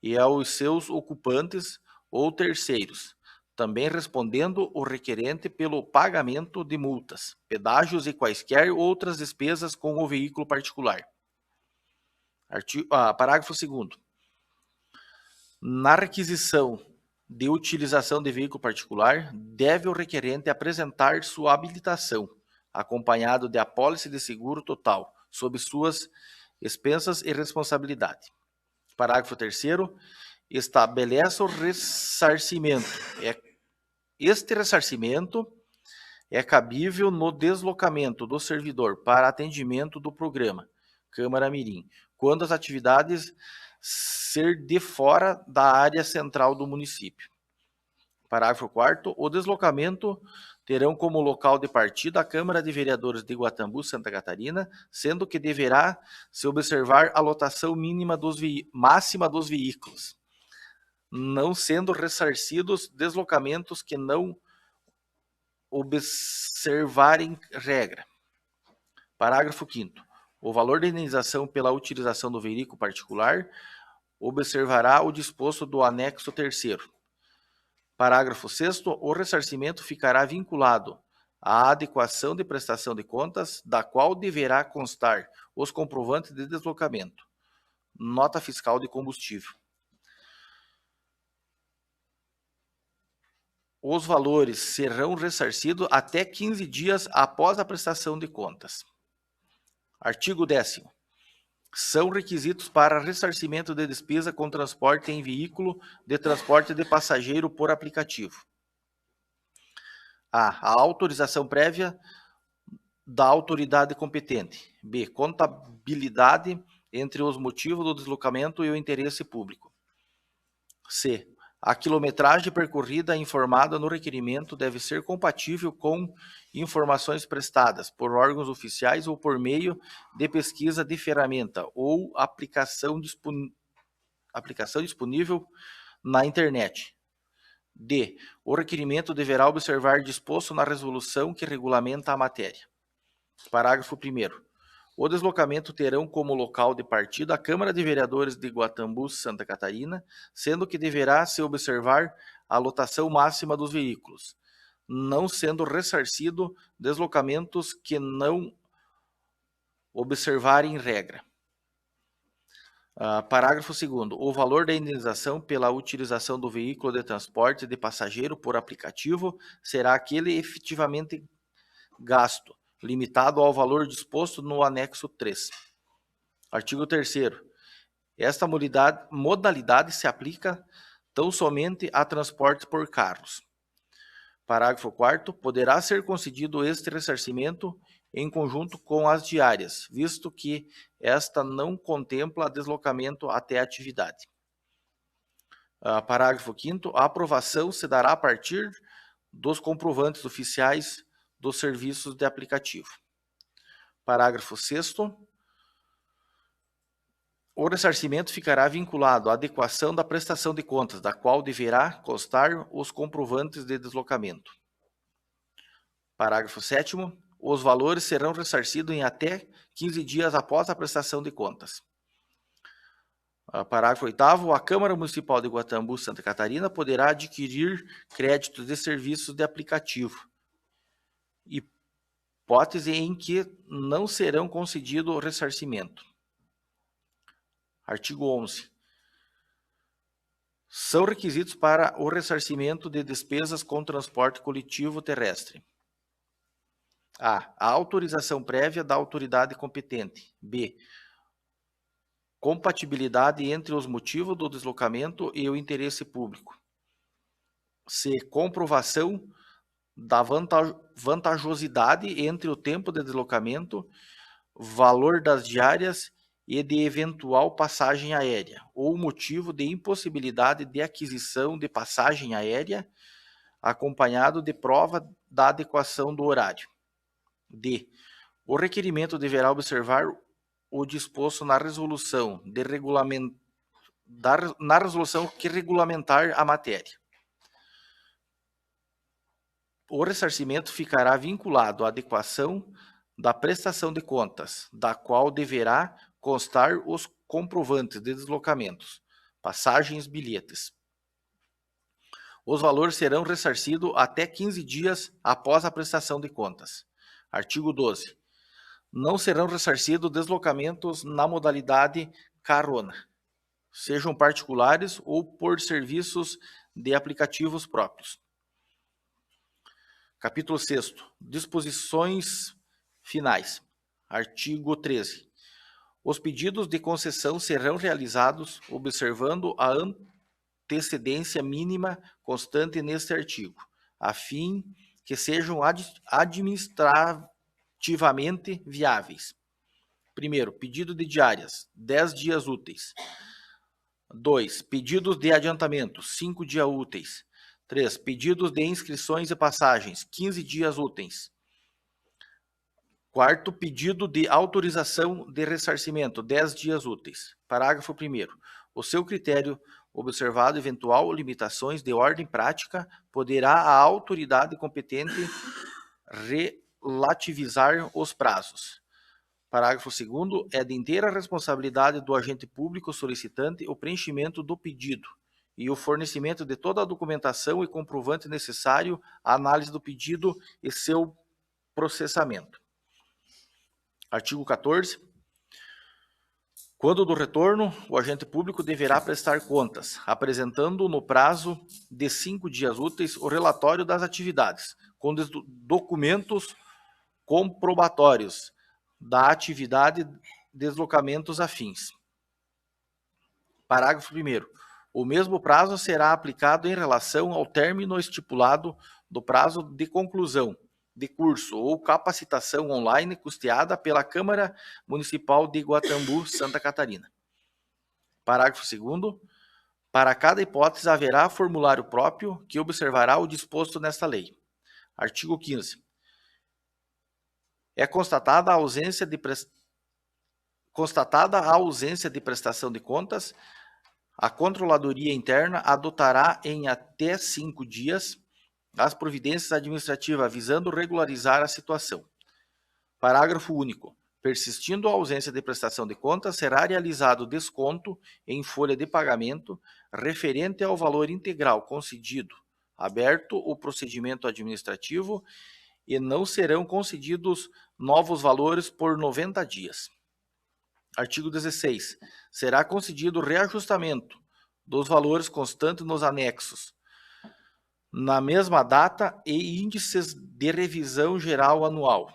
e aos seus ocupantes ou terceiros, também respondendo o requerente pelo pagamento de multas, pedágios e quaisquer outras despesas com o veículo particular. Parágrafo 2º. Na requisição de utilização de veículo particular, deve o requerente apresentar sua habilitação, acompanhado de apólice de seguro total, sob suas expensas e responsabilidade. Parágrafo 3º. Estabelece o ressarcimento. Este ressarcimento é cabível no deslocamento do servidor para atendimento do programa Câmara Mirim, quando as atividades ser de fora da área central do município. Parágrafo 4º. O deslocamento terão como local de partida a Câmara de Vereadores de Guatambu, Santa Catarina, sendo que deverá se observar a lotação máxima dos veículos, não sendo ressarcidos deslocamentos que não observarem regra. Parágrafo 5º. O valor da indenização pela utilização do veículo particular observará o disposto do anexo 3º. Parágrafo 6º. O ressarcimento ficará vinculado à adequação de prestação de contas, da qual deverá constar os comprovantes de deslocamento, nota fiscal de combustível. Os valores serão ressarcidos até 15 dias após a prestação de contas. Artigo 10º. São requisitos para ressarcimento de despesa com transporte em veículo de transporte de passageiro por aplicativo. A autorização prévia da autoridade competente. B. Contabilidade entre os motivos do deslocamento e o interesse público. C. A quilometragem percorrida informada no requerimento deve ser compatível com informações prestadas por órgãos oficiais ou por meio de pesquisa de ferramenta ou aplicação disponível na internet. D. O requerimento deverá observar disposto na resolução que regulamenta a matéria. Parágrafo 1º. O deslocamento terão como local de partida a Câmara de Vereadores de Guatambu, Santa Catarina, sendo que deverá se observar a lotação máxima dos veículos, não sendo ressarcido deslocamentos que não observarem regra. Parágrafo 2º. O valor da indenização pela utilização do veículo de transporte de passageiro por aplicativo será aquele efetivamente gasto, limitado ao valor disposto no anexo 3. Artigo 3º. Esta modalidade se aplica tão somente a transporte por carros. Parágrafo 4º. Poderá ser concedido este ressarcimento em conjunto com as diárias, visto que esta não contempla deslocamento até a atividade. Parágrafo 5º. A aprovação se dará a partir dos comprovantes oficiais dos serviços de aplicativo. Parágrafo 6º. O ressarcimento ficará vinculado à adequação da prestação de contas, da qual deverá constar os comprovantes de deslocamento. Parágrafo 7º. Os valores serão ressarcidos em até 15 dias após a prestação de contas. Parágrafo 8º. A Câmara Municipal de Guatambu, Santa Catarina, poderá adquirir créditos de serviços de aplicativo, hipótese em que não serão concedido o ressarcimento. Artigo 11. São requisitos para o ressarcimento de despesas com transporte coletivo terrestre. A. A autorização prévia da autoridade competente. B. Compatibilidade entre os motivos do deslocamento e o interesse público. C. Comprovação da vantajosidade entre o tempo de deslocamento, valor das diárias e de eventual passagem aérea, ou motivo de impossibilidade de aquisição de passagem aérea, acompanhado de prova da adequação do horário. D. O requerimento deverá observar o disposto na resolução que regulamentar a matéria. O ressarcimento ficará vinculado à adequação da prestação de contas, da qual deverá constar os comprovantes de deslocamentos, passagens, bilhetes. Os valores serão ressarcidos até 15 dias após a prestação de contas. Artigo 12. Não serão ressarcidos deslocamentos na modalidade carona, sejam particulares ou por serviços de aplicativos próprios. Capítulo 6º. Disposições finais. Artigo 13. Os pedidos de concessão serão realizados observando a antecedência mínima constante neste artigo, a fim que sejam administrativamente viáveis. Primeiro, pedido de diárias, 10 dias úteis. 2. Pedidos de adiantamento, 5 dias úteis. 3. Pedidos de inscrições e passagens, 15 dias úteis. 4. Pedido de autorização de ressarcimento, 10 dias úteis. Parágrafo 1º. O seu critério, observado eventual limitações de ordem prática, poderá a autoridade competente relativizar os prazos. Parágrafo 2º. É de inteira responsabilidade do agente público solicitante o preenchimento do pedido e o fornecimento de toda a documentação e comprovante necessário à análise do pedido e seu processamento. Artigo 14. Quando do retorno, o agente público deverá prestar contas, apresentando no prazo de 5 dias úteis o relatório das atividades, com documentos comprobatórios da atividade, deslocamentos afins. Parágrafo 1º. O mesmo prazo será aplicado em relação ao término estipulado do prazo de conclusão de curso ou capacitação online custeada pela Câmara Municipal de Guatambu, Santa Catarina. Parágrafo 2º. Para cada hipótese haverá formulário próprio que observará o disposto nesta lei. Artigo 15. É constatada a ausência de prestação de contas, a Controladoria Interna adotará em até 5 dias as providências administrativas visando regularizar a situação. Parágrafo único. Persistindo a ausência de prestação de contas, será realizado desconto em folha de pagamento referente ao valor integral concedido, aberto o procedimento administrativo e não serão concedidos novos valores por 90 dias. Artigo 16. Será concedido reajustamento dos valores constantes nos anexos, na mesma data e índices de revisão geral anual.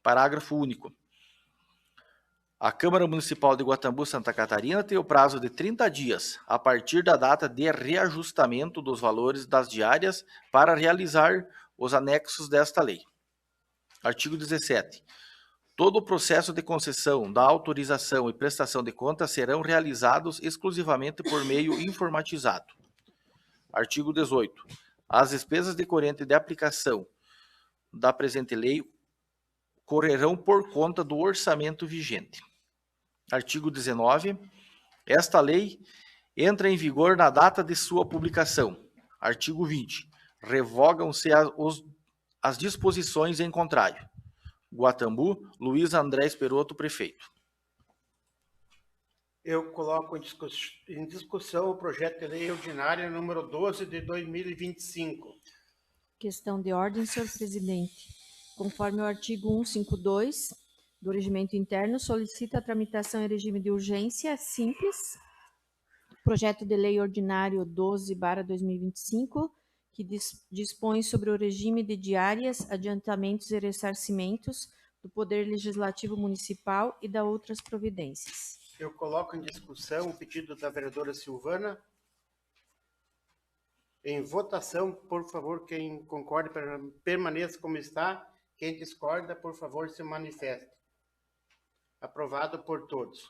Parágrafo único. A Câmara Municipal de Guatambu, Santa Catarina, tem o prazo de 30 dias, a partir da data de reajustamento dos valores das diárias, para realizar os anexos desta lei. Artigo 17. Todo o processo de concessão, da autorização e prestação de contas serão realizados exclusivamente por meio informatizado. Artigo 18. As despesas decorrentes de aplicação da presente lei correrão por conta do orçamento vigente. Artigo 19. Esta lei entra em vigor na data de sua publicação. Artigo 20. Revogam-se as disposições em contrário. Guatambu, Luiz André Esperoto, prefeito. Eu coloco em discussão o projeto de lei ordinária número 12 de 2025. Questão de ordem, senhor presidente. Conforme o artigo 152 do Regimento Interno, solicita a tramitação em regime de urgência simples. Projeto de lei ordinário 12/2025, que dispõe sobre o regime de diárias, adiantamentos e ressarcimentos do Poder Legislativo Municipal e da outras providências. Eu coloco em discussão o pedido da vereadora Silvana. Em votação, por favor, quem concorda permaneça como está. Quem discorda, por favor, se manifeste. Aprovado por todos.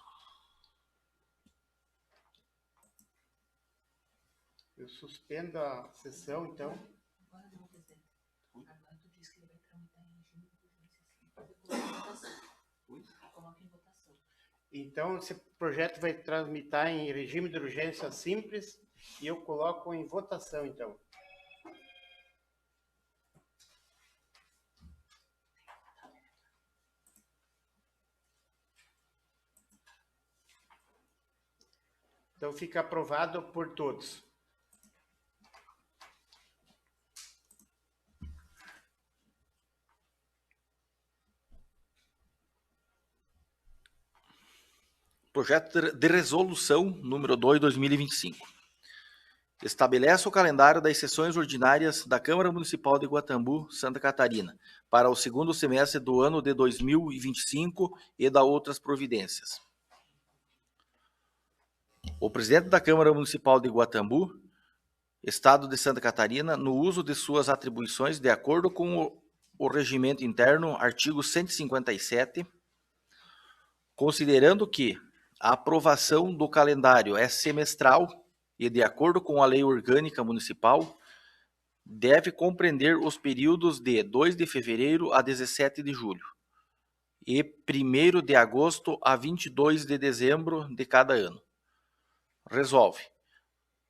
Eu suspendo a sessão, então. Então, esse projeto vai tramitar em regime de urgência simples e eu coloco em votação, então. Então, fica aprovado por todos. Projeto de resolução número 2, 2025. Estabelece o calendário das sessões ordinárias da Câmara Municipal de Guatambu, Santa Catarina, para o segundo semestre do ano de 2025 e da outras providências. O presidente da Câmara Municipal de Guatambu, Estado de Santa Catarina, no uso de suas atribuições de acordo com o Regimento Interno, artigo 157, considerando que a aprovação do calendário é semestral e, de acordo com a Lei Orgânica Municipal, deve compreender os períodos de 2 de fevereiro a 17 de julho e 1º de agosto a 22 de dezembro de cada ano. Resolve.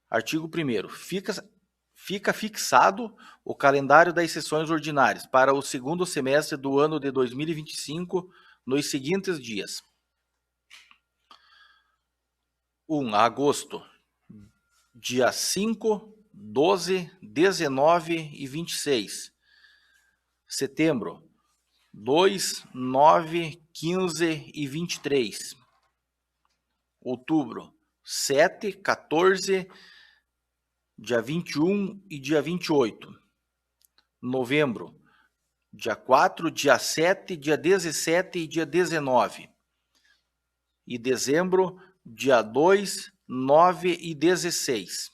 Artigo 1º. Fica fixado o calendário das sessões ordinárias para o segundo semestre do ano de 2025 nos seguintes dias. 1. Agosto, dia 5, 12, 19 e 26. Setembro, 2, 9, 15 e 23. Outubro, 7, 14, dia 21 e dia 28. Novembro, dia 4, dia 7, dia 17 e dia 19. E dezembro, dia 2, 9 e 16.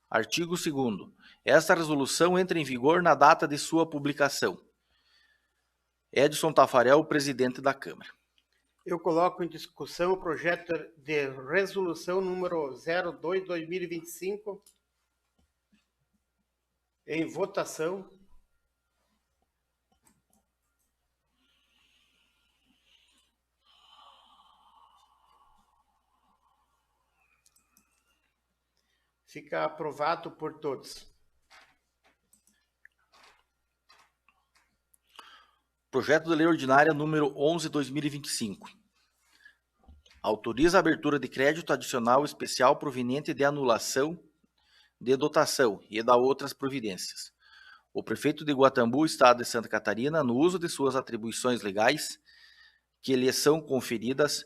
Artigo 2º. Esta resolução entra em vigor na data de sua publicação. Edson Tafarel, presidente da Câmara. Eu coloco em discussão o projeto de resolução número 02/2025 em votação. Fica aprovado por todos. Projeto de Lei Ordinária número 11/2025. Autoriza a abertura de crédito adicional especial proveniente de anulação de dotação e da outras providências. O prefeito de Guatambu, Estado de Santa Catarina, no uso de suas atribuições legais, que lhe são conferidas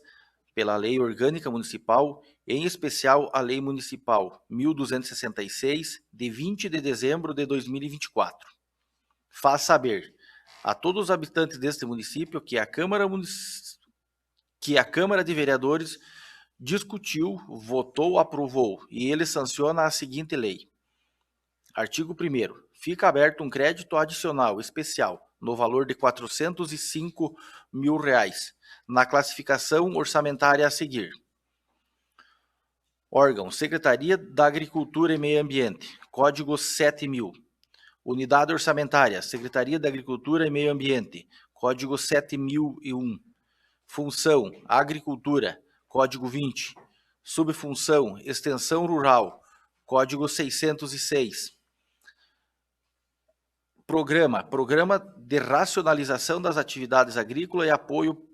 pela Lei Orgânica Municipal, em especial a Lei Municipal 1266, de 20 de dezembro de 2024. Faz saber a todos os habitantes deste município que a Câmara de Vereadores discutiu, votou, aprovou e ele sanciona a seguinte lei. Artigo 1º. Fica aberto um crédito adicional especial no valor de R$ 405 mil, na classificação orçamentária a seguir. Órgão: Secretaria da Agricultura e Meio Ambiente, Código 7000. Unidade orçamentária: Secretaria da Agricultura e Meio Ambiente, Código 7001. Função: Agricultura, Código 20. Subfunção: Extensão Rural, Código 606. Programa de racionalização das atividades agrícolas e apoio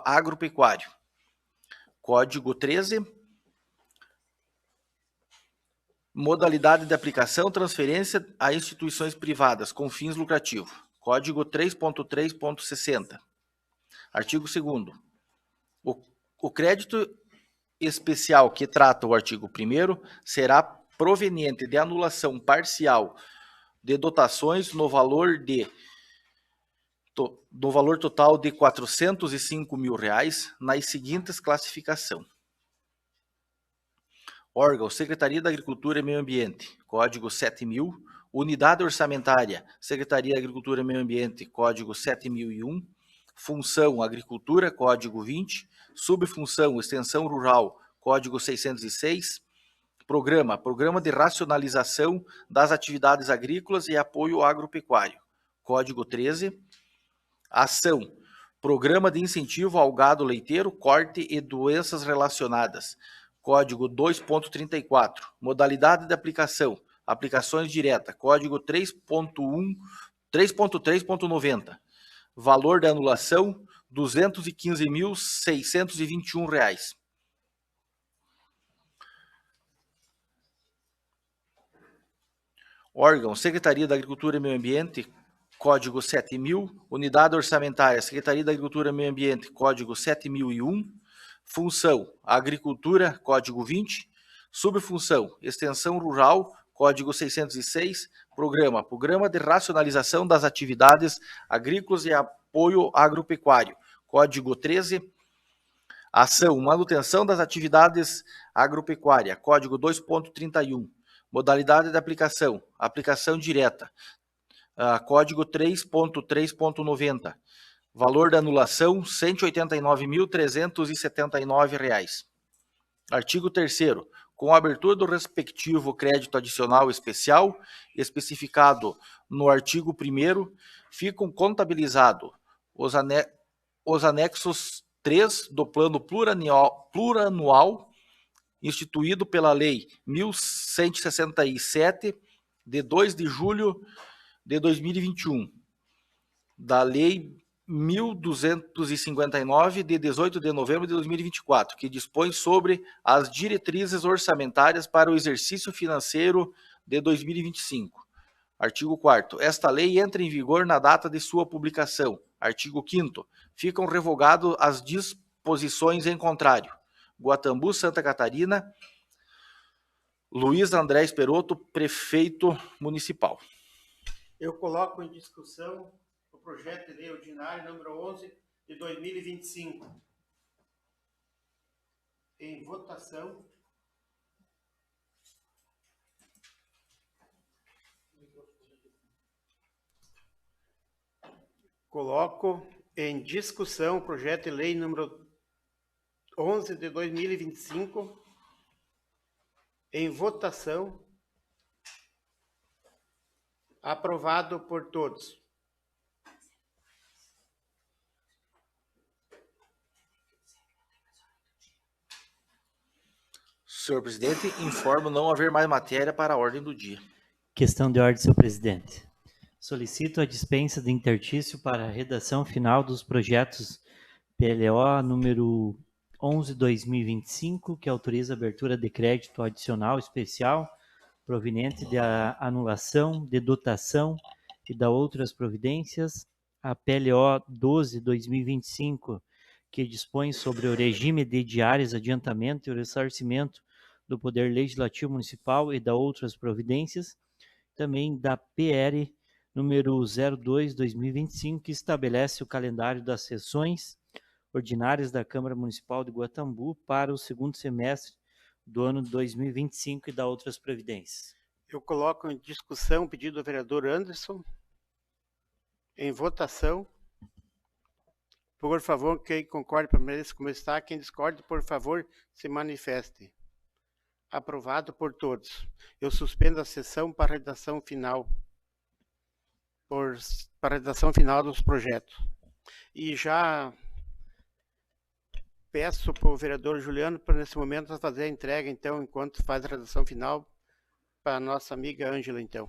agropecuário, Código 13. Modalidade de aplicação: transferência a instituições privadas com fins lucrativos, Código 3.3.60. Artigo 2º. O crédito especial que trata o artigo 1º será proveniente de anulação parcial de dotações no valor total de R$ 405 mil nas seguintes classificações. Órgão: Secretaria da Agricultura e Meio Ambiente, Código 7000. Unidade orçamentária: Secretaria da Agricultura e Meio Ambiente, Código 7001. Função: Agricultura, Código 20. Subfunção: Extensão Rural, Código 606. Programa de racionalização das atividades agrícolas e apoio agropecuário, Código 13. Ação: Programa de incentivo ao gado leiteiro, corte e doenças relacionadas, Código 2.34. Modalidade de aplicação: aplicações diretas, Código 3.3.90. Valor da anulação: R$ 215.621. Órgão: Secretaria da Agricultura e Meio Ambiente, Código 7000. Unidade orçamentária: Secretaria da Agricultura e Meio Ambiente, Código 7001. Função: Agricultura, Código 20. Subfunção: Extensão Rural, Código 606. Programa de racionalização das atividades agrícolas e apoio agropecuário, Código 13. Ação: Manutenção das atividades agropecuárias, Código 2.31. Modalidade de aplicação: aplicação direta, Código 3.3.90. Valor da anulação: R$ 189.379. Artigo 3º. Com a abertura do respectivo crédito adicional especial, especificado no artigo 1º, ficam contabilizados os anexos 3 do Plano Plurianual instituído pela Lei 1167, de 2 de julho de 2021, da Lei 1259, de 18 de novembro de 2024, que dispõe sobre as diretrizes orçamentárias para o exercício financeiro de 2025. Artigo 4º. Esta lei entra em vigor na data de sua publicação. Artigo 5º. Ficam revogadas as disposições em contrário. Guatambu, Santa Catarina, Luiz André Esperotto, prefeito municipal. Eu coloco em discussão o projeto de lei ordinário número 11 de 2025. Em votação. Coloco em discussão o projeto de lei número 11 de 2025. Em votação. Aprovado por todos. Senhor presidente, informo não haver mais matéria para a ordem do dia. Questão de ordem, senhor presidente. Solicito a dispensa de interstício para a redação final dos projetos PLO número 11/2025, que autoriza a abertura de crédito adicional especial proveniente da anulação de dotação e da outras providências, a PLO 12/2025, que dispõe sobre o regime de diárias, adiantamento e ressarcimento do Poder Legislativo Municipal e da outras providências, também da PR número 02/2025, que estabelece o calendário das sessões ordinárias da Câmara Municipal de Guatambu para o segundo semestre do ano 2025 e da outras providências. Eu coloco em discussão o pedido do vereador Anderson. Em votação. Por favor, quem concorde permaneça como está. Quem discorde, por favor, se manifeste. Aprovado por todos. Eu suspendo a sessão para a redação final. Para a redação final dos projetos. E já peço para o vereador Juliano, para nesse momento, fazer a entrega, então, enquanto faz a redação final, para a nossa amiga Ângela, então.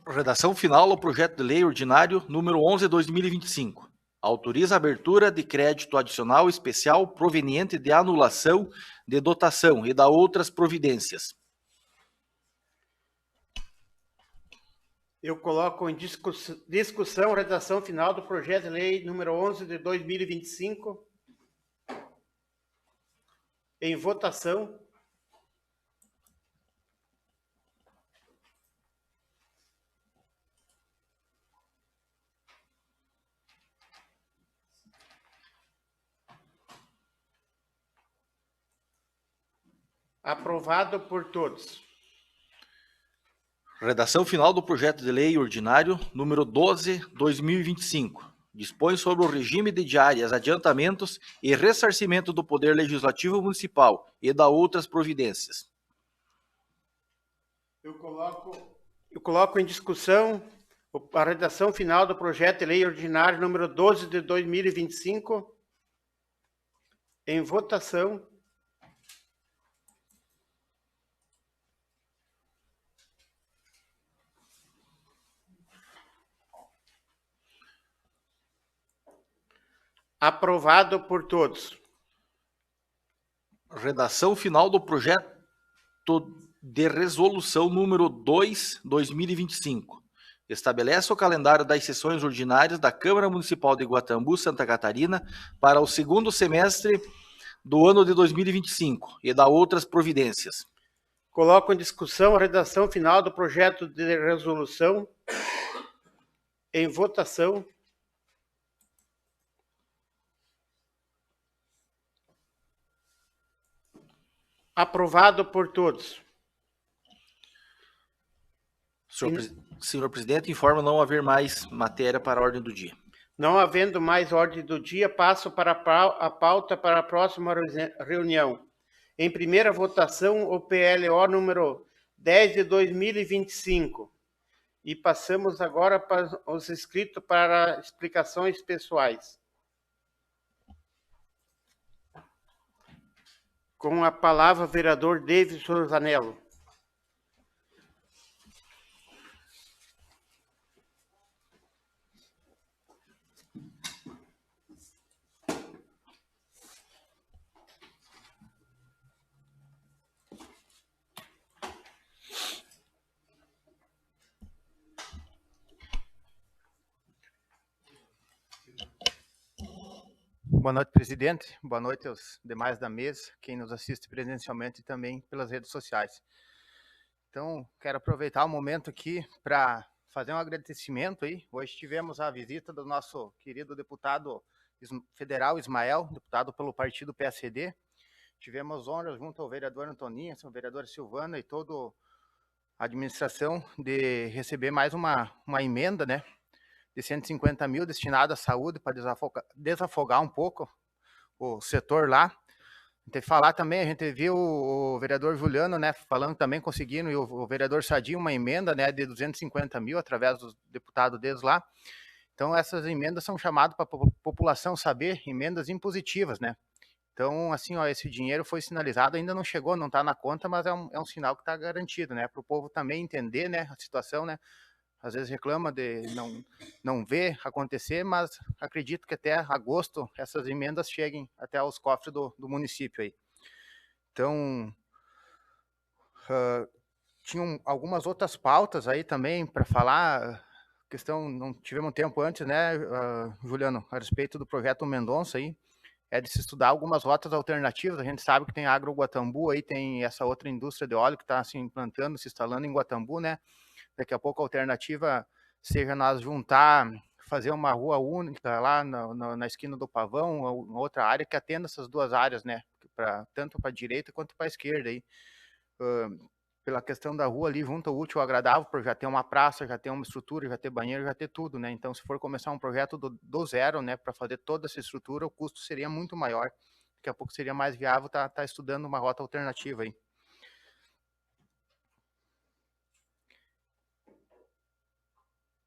Redação final ao projeto de lei ordinário número 11/2025. Autoriza a abertura de crédito adicional especial proveniente de anulação de dotação e da outras providências. Eu coloco em discussão a redação final do projeto de lei número 11 de 2025. Em votação. Aprovado por todos. Redação final do projeto de lei ordinário número 12/2025. Dispõe sobre o regime de diárias, adiantamentos e ressarcimento do Poder Legislativo Municipal e da outras providências. Eu coloco em discussão a redação final do projeto de lei ordinário número 12 de 2025. Em votação. Aprovado por todos. Redação final do projeto de resolução número 2/2025. Estabelece o calendário das sessões ordinárias da Câmara Municipal de Guatambu, Santa Catarina, para o segundo semestre do ano de 2025 e da outras providências. Coloco em discussão a redação final do projeto de resolução. Em votação. Aprovado por todos. Senhor presidente, informa não haver mais matéria para a ordem do dia. Não havendo mais ordem do dia, passo para a pauta para a próxima reunião. Em primeira votação, o PLO número 10 de 2025. E passamos agora para os inscritos para explicações pessoais. Com a palavra, vereador David Sorzanello. Boa noite, presidente. Boa noite aos demais da mesa, quem nos assiste presencialmente e também pelas redes sociais. Então, quero aproveitar o momento aqui para fazer um agradecimento aí. Hoje tivemos a visita do nosso querido deputado federal Ismael, deputado pelo partido PSD. Tivemos honra junto ao vereador Antoninho, ao vereador Silvana e toda a administração de receber mais uma emenda, né, de 150 mil destinado à saúde para desafogar um pouco o setor lá. Tem que falar também, a gente viu o vereador Juliano, né, falando também, conseguindo, e o vereador Sadio uma emenda, né, de 250 mil através do deputado deles lá. Então, essas emendas são chamadas para a população saber, emendas impositivas, né. Então, assim, ó, esse dinheiro foi sinalizado, ainda não chegou, não está na conta, mas é um sinal que está garantido, né, para o povo também entender, né, a situação, né. Às vezes reclama de não ver acontecer, mas acredito que até agosto essas emendas cheguem até os cofres do município aí. Então, tinham algumas outras pautas aí também para falar, questão, não tivemos tempo antes, né, Juliano, a respeito do projeto Mendonça aí, é de se estudar algumas rotas alternativas. A gente sabe que tem a Agro Guatambu aí, tem essa outra indústria de óleo que está se implantando, se instalando em Guatambu, né? Daqui a pouco a alternativa seja nós juntar, fazer uma rua única lá na esquina do Pavão, ou outra área que atenda essas duas áreas, né? Tanto para a direita quanto para a esquerda aí. Pela questão da rua ali, junto ao útil ao agradável, por já ter uma praça, já ter uma estrutura, já ter banheiro, já ter tudo, né? Então, se for começar um projeto do zero, né, para fazer toda essa estrutura, o custo seria muito maior. Daqui a pouco seria mais viável tá estudando uma rota alternativa aí.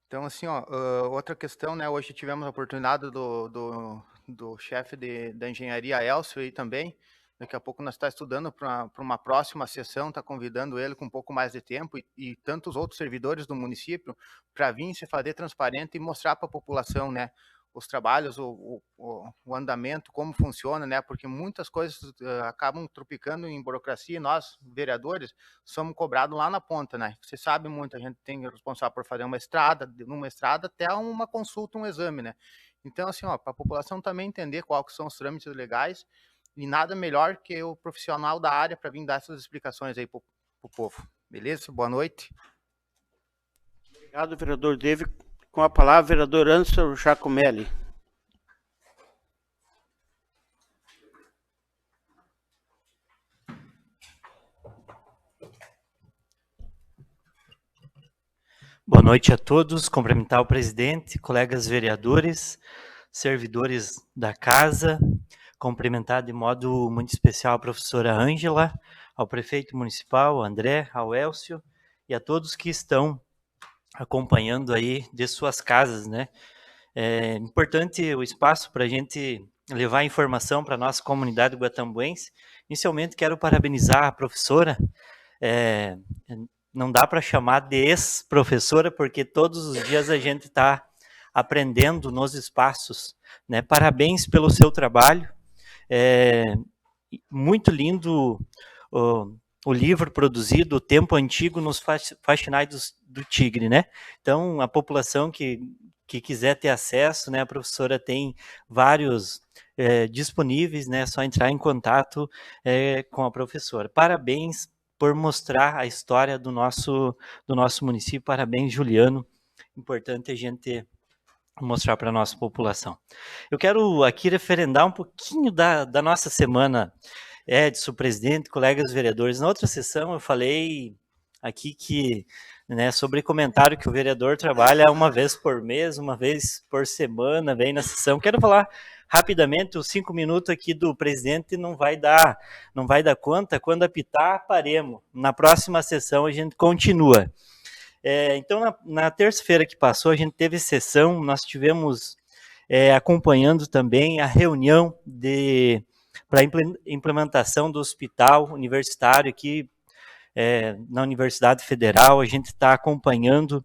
Então, assim, ó, outra questão, né, hoje tivemos a oportunidade do chefe da engenharia, Elcio, aí também. Daqui a pouco nós estamos estudando para uma próxima sessão, está convidando ele com um pouco mais de tempo e tantos outros servidores do município para vir se fazer transparente e mostrar para a população, né, os trabalhos, o andamento, como funciona, né, porque muitas coisas acabam tropicando em burocracia e nós, vereadores, somos cobrados lá na ponta, né. Você sabe muito, a gente tem responsável por fazer uma estrada, numa estrada até uma consulta, um exame, né. Então, assim, ó, para a população também entender quais que são os trâmites legais, e nada melhor que o profissional da área para vir dar essas explicações aí para o povo. Beleza? Boa noite. Obrigado, vereador David. Com a palavra, vereador Ansel Giacomelli. Boa noite a todos. Cumprimentar o presidente, colegas vereadores, servidores da casa. Cumprimentar de modo muito especial a professora Ângela, ao prefeito municipal, André, ao Elcio, e a todos que estão acompanhando aí de suas casas, né? É importante o espaço para a gente levar informação para a nossa comunidade guatambuense. Inicialmente, quero parabenizar a professora. Não dá para chamar de ex-professora, porque todos os dias a gente está aprendendo nos espaços, né? Parabéns pelo seu trabalho. Muito lindo o livro produzido, O Tempo Antigo nos Faxinais do Tigre, né? Então, a população que quiser ter acesso, né, a professora tem vários disponíveis, né? É só entrar em contato com a professora. Parabéns por mostrar a história do nosso município. Parabéns, Juliano. Importante a gente mostrar para a nossa população. Eu quero aqui referendar um pouquinho da nossa semana Edson, presidente, colegas vereadores. Na outra sessão eu falei aqui que, né, sobre comentário que o vereador trabalha uma vez por mês, uma vez por semana, vem na sessão. Quero falar rapidamente, os 5 minutos aqui do presidente não vai dar conta. Quando apitar, paremos. Na próxima sessão a gente continua. Então, na terça-feira que passou, a gente teve sessão, nós tivemos acompanhando também a reunião para implementação do hospital universitário aqui na Universidade Federal. A gente está acompanhando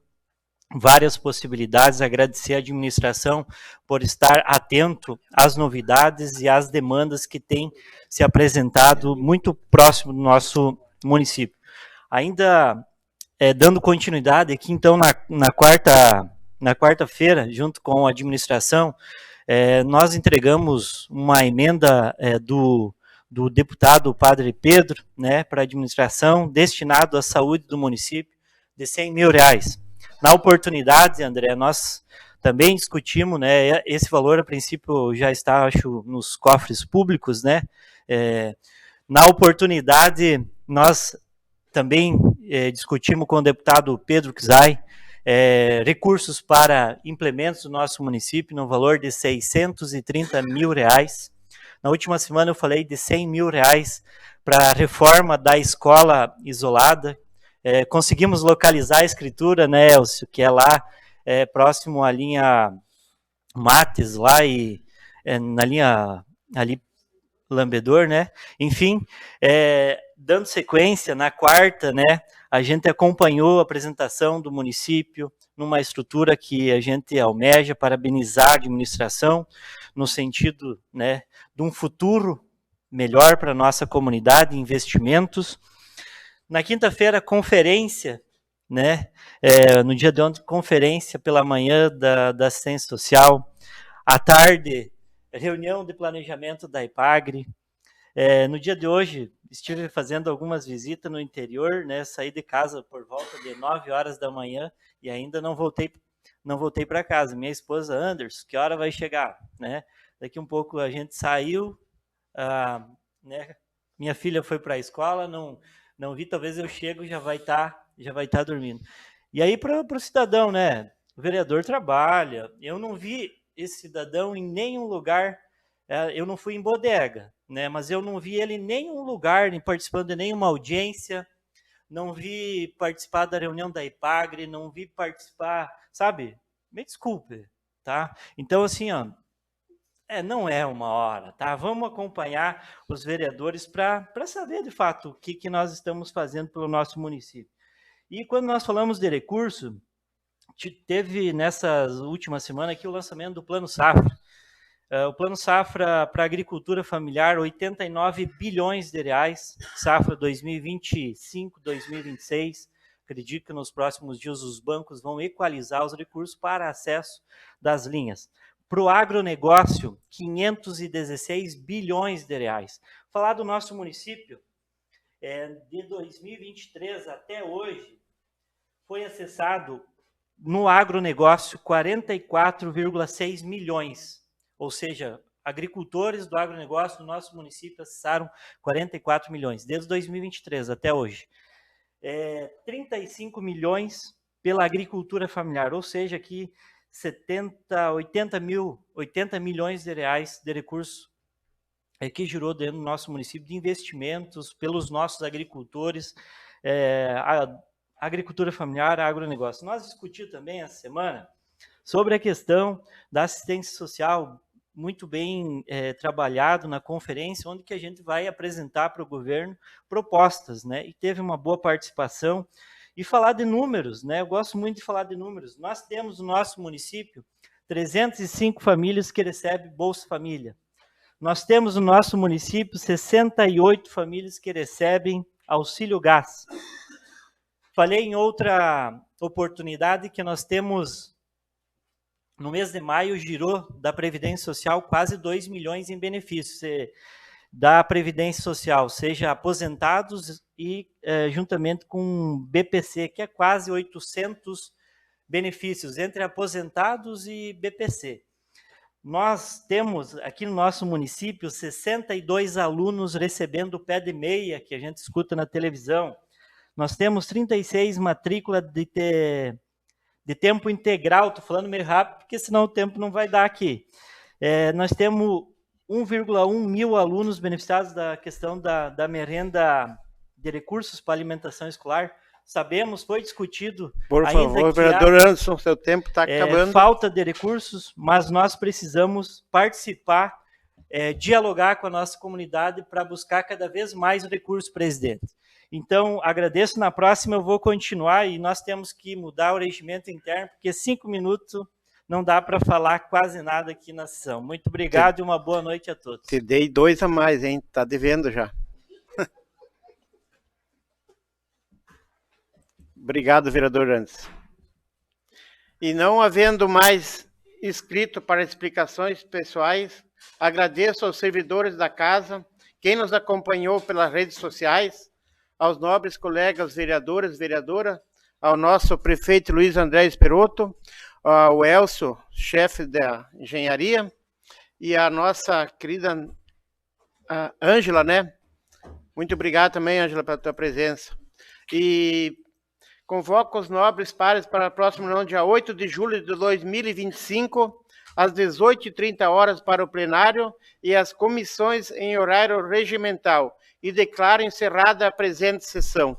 várias possibilidades, agradecer à administração por estar atento às novidades e às demandas que têm se apresentado muito próximo do nosso município. Ainda dando continuidade aqui, então, na quarta-feira, junto com a administração, nós entregamos uma emenda do deputado Padre Pedro, né, para a administração, destinado à saúde do município, de R$100 mil. Na oportunidade, André, nós também discutimos, né, esse valor, a princípio, já está, acho, nos cofres públicos, né. Na oportunidade, nós também discutimos com o deputado Pedro Kzai, recursos para implementos do nosso município no valor de R$630 mil. Na última semana eu falei de R$100 mil para a reforma da escola isolada. Conseguimos localizar a escritura, né, Elcio, que é lá próximo à linha Mates, lá e na linha ali Lambedor, né? Enfim, dando sequência, na quarta, né, a gente acompanhou a apresentação do município numa estrutura que a gente almeja, parabenizar a administração, no sentido, né, de um futuro melhor para a nossa comunidade, investimentos. Na quinta-feira, conferência, né, no dia de ontem, conferência pela manhã da assistência social, à tarde, reunião de planejamento da IPAGRE. No dia de hoje, estive fazendo algumas visitas no interior, né, saí de casa por volta de 9 horas da manhã e ainda não voltei para casa. Minha esposa, Anderson, que hora vai chegar? Né? Daqui um pouco a gente saiu, né, minha filha foi para a escola, não vi, talvez eu chego, já vai estar dormindo. E aí para o cidadão, né, o vereador trabalha, eu não vi esse cidadão em nenhum lugar, eu não fui em bodega, né, mas eu não vi ele em nenhum lugar, nem participando de nenhuma audiência, não vi participar da reunião da IPAGRE, não vi participar, sabe? Me desculpe, tá? Então, assim, ó, não é uma hora, tá? Vamos acompanhar os vereadores para saber, de fato, o que nós estamos fazendo pelo nosso município. E quando nós falamos de recurso, teve nessa última semana aqui o lançamento do Plano Safra. O Plano Safra para a agricultura familiar, R$89 bilhões, safra 2025-2026. Acredito que nos próximos dias os bancos vão equalizar os recursos para acesso das linhas. Para o agronegócio, R$516 bilhões. Falar do nosso município, de 2023 até hoje, foi acessado no agronegócio 44,6 milhões. Ou seja, agricultores do agronegócio do nosso município acessaram 44 milhões, desde 2023 até hoje. 35 milhões pela agricultura familiar, ou seja, aqui 80 milhões de reais de recursos que girou dentro do nosso município de investimentos pelos nossos agricultores, a agricultura familiar, a agronegócio. Nós discutimos também essa semana sobre a questão da assistência social, muito bem trabalhado na conferência, onde que a gente vai apresentar para o governo propostas, né? E teve uma boa participação. E falar de números, né? Eu gosto muito de falar de números. Nós temos no nosso município 305 famílias que recebem Bolsa Família. Nós temos no nosso município 68 famílias que recebem Auxílio Gás. Falei em outra oportunidade que nós temos, no mês de maio, girou da Previdência Social quase 2 milhões em benefícios da Previdência Social, seja aposentados e juntamente com BPC, que é quase 800 benefícios entre aposentados e BPC. nós temos aqui no nosso município 62 alunos recebendo o pé de meia, que a gente escuta na televisão. Nós temos 36 matrículas de tempo integral, estou falando meio rápido, porque senão o tempo não vai dar aqui. Nós temos 1,1 mil alunos beneficiados da questão da merenda de recursos para alimentação escolar. Sabemos, foi discutido. Por favor, vereador Anderson, seu tempo está acabando. Falta de recursos, mas nós precisamos participar, dialogar com a nossa comunidade para buscar cada vez mais recursos, presidente. Então, agradeço. Na próxima eu vou continuar e nós temos que mudar o regimento interno, porque 5 minutos não dá para falar quase nada aqui na sessão. Muito obrigado e uma boa noite a todos. Te dei 2 a mais, hein? Está devendo já. Obrigado, vereador Anderson. E não havendo mais inscrito para explicações pessoais, agradeço aos servidores da casa, quem nos acompanhou pelas redes sociais, aos nobres colegas vereadores, vereadora, ao nosso prefeito Luiz André Esperotto, ao Elcio, chefe da engenharia, e a nossa querida Ângela, né? Muito obrigado também, Ângela, pela tua presença. E convoco os nobres pares para a próxima reunião, dia 8 de julho de 2025, às 18h30 para o plenário e as comissões em horário regimental. E declaro encerrada a presente sessão.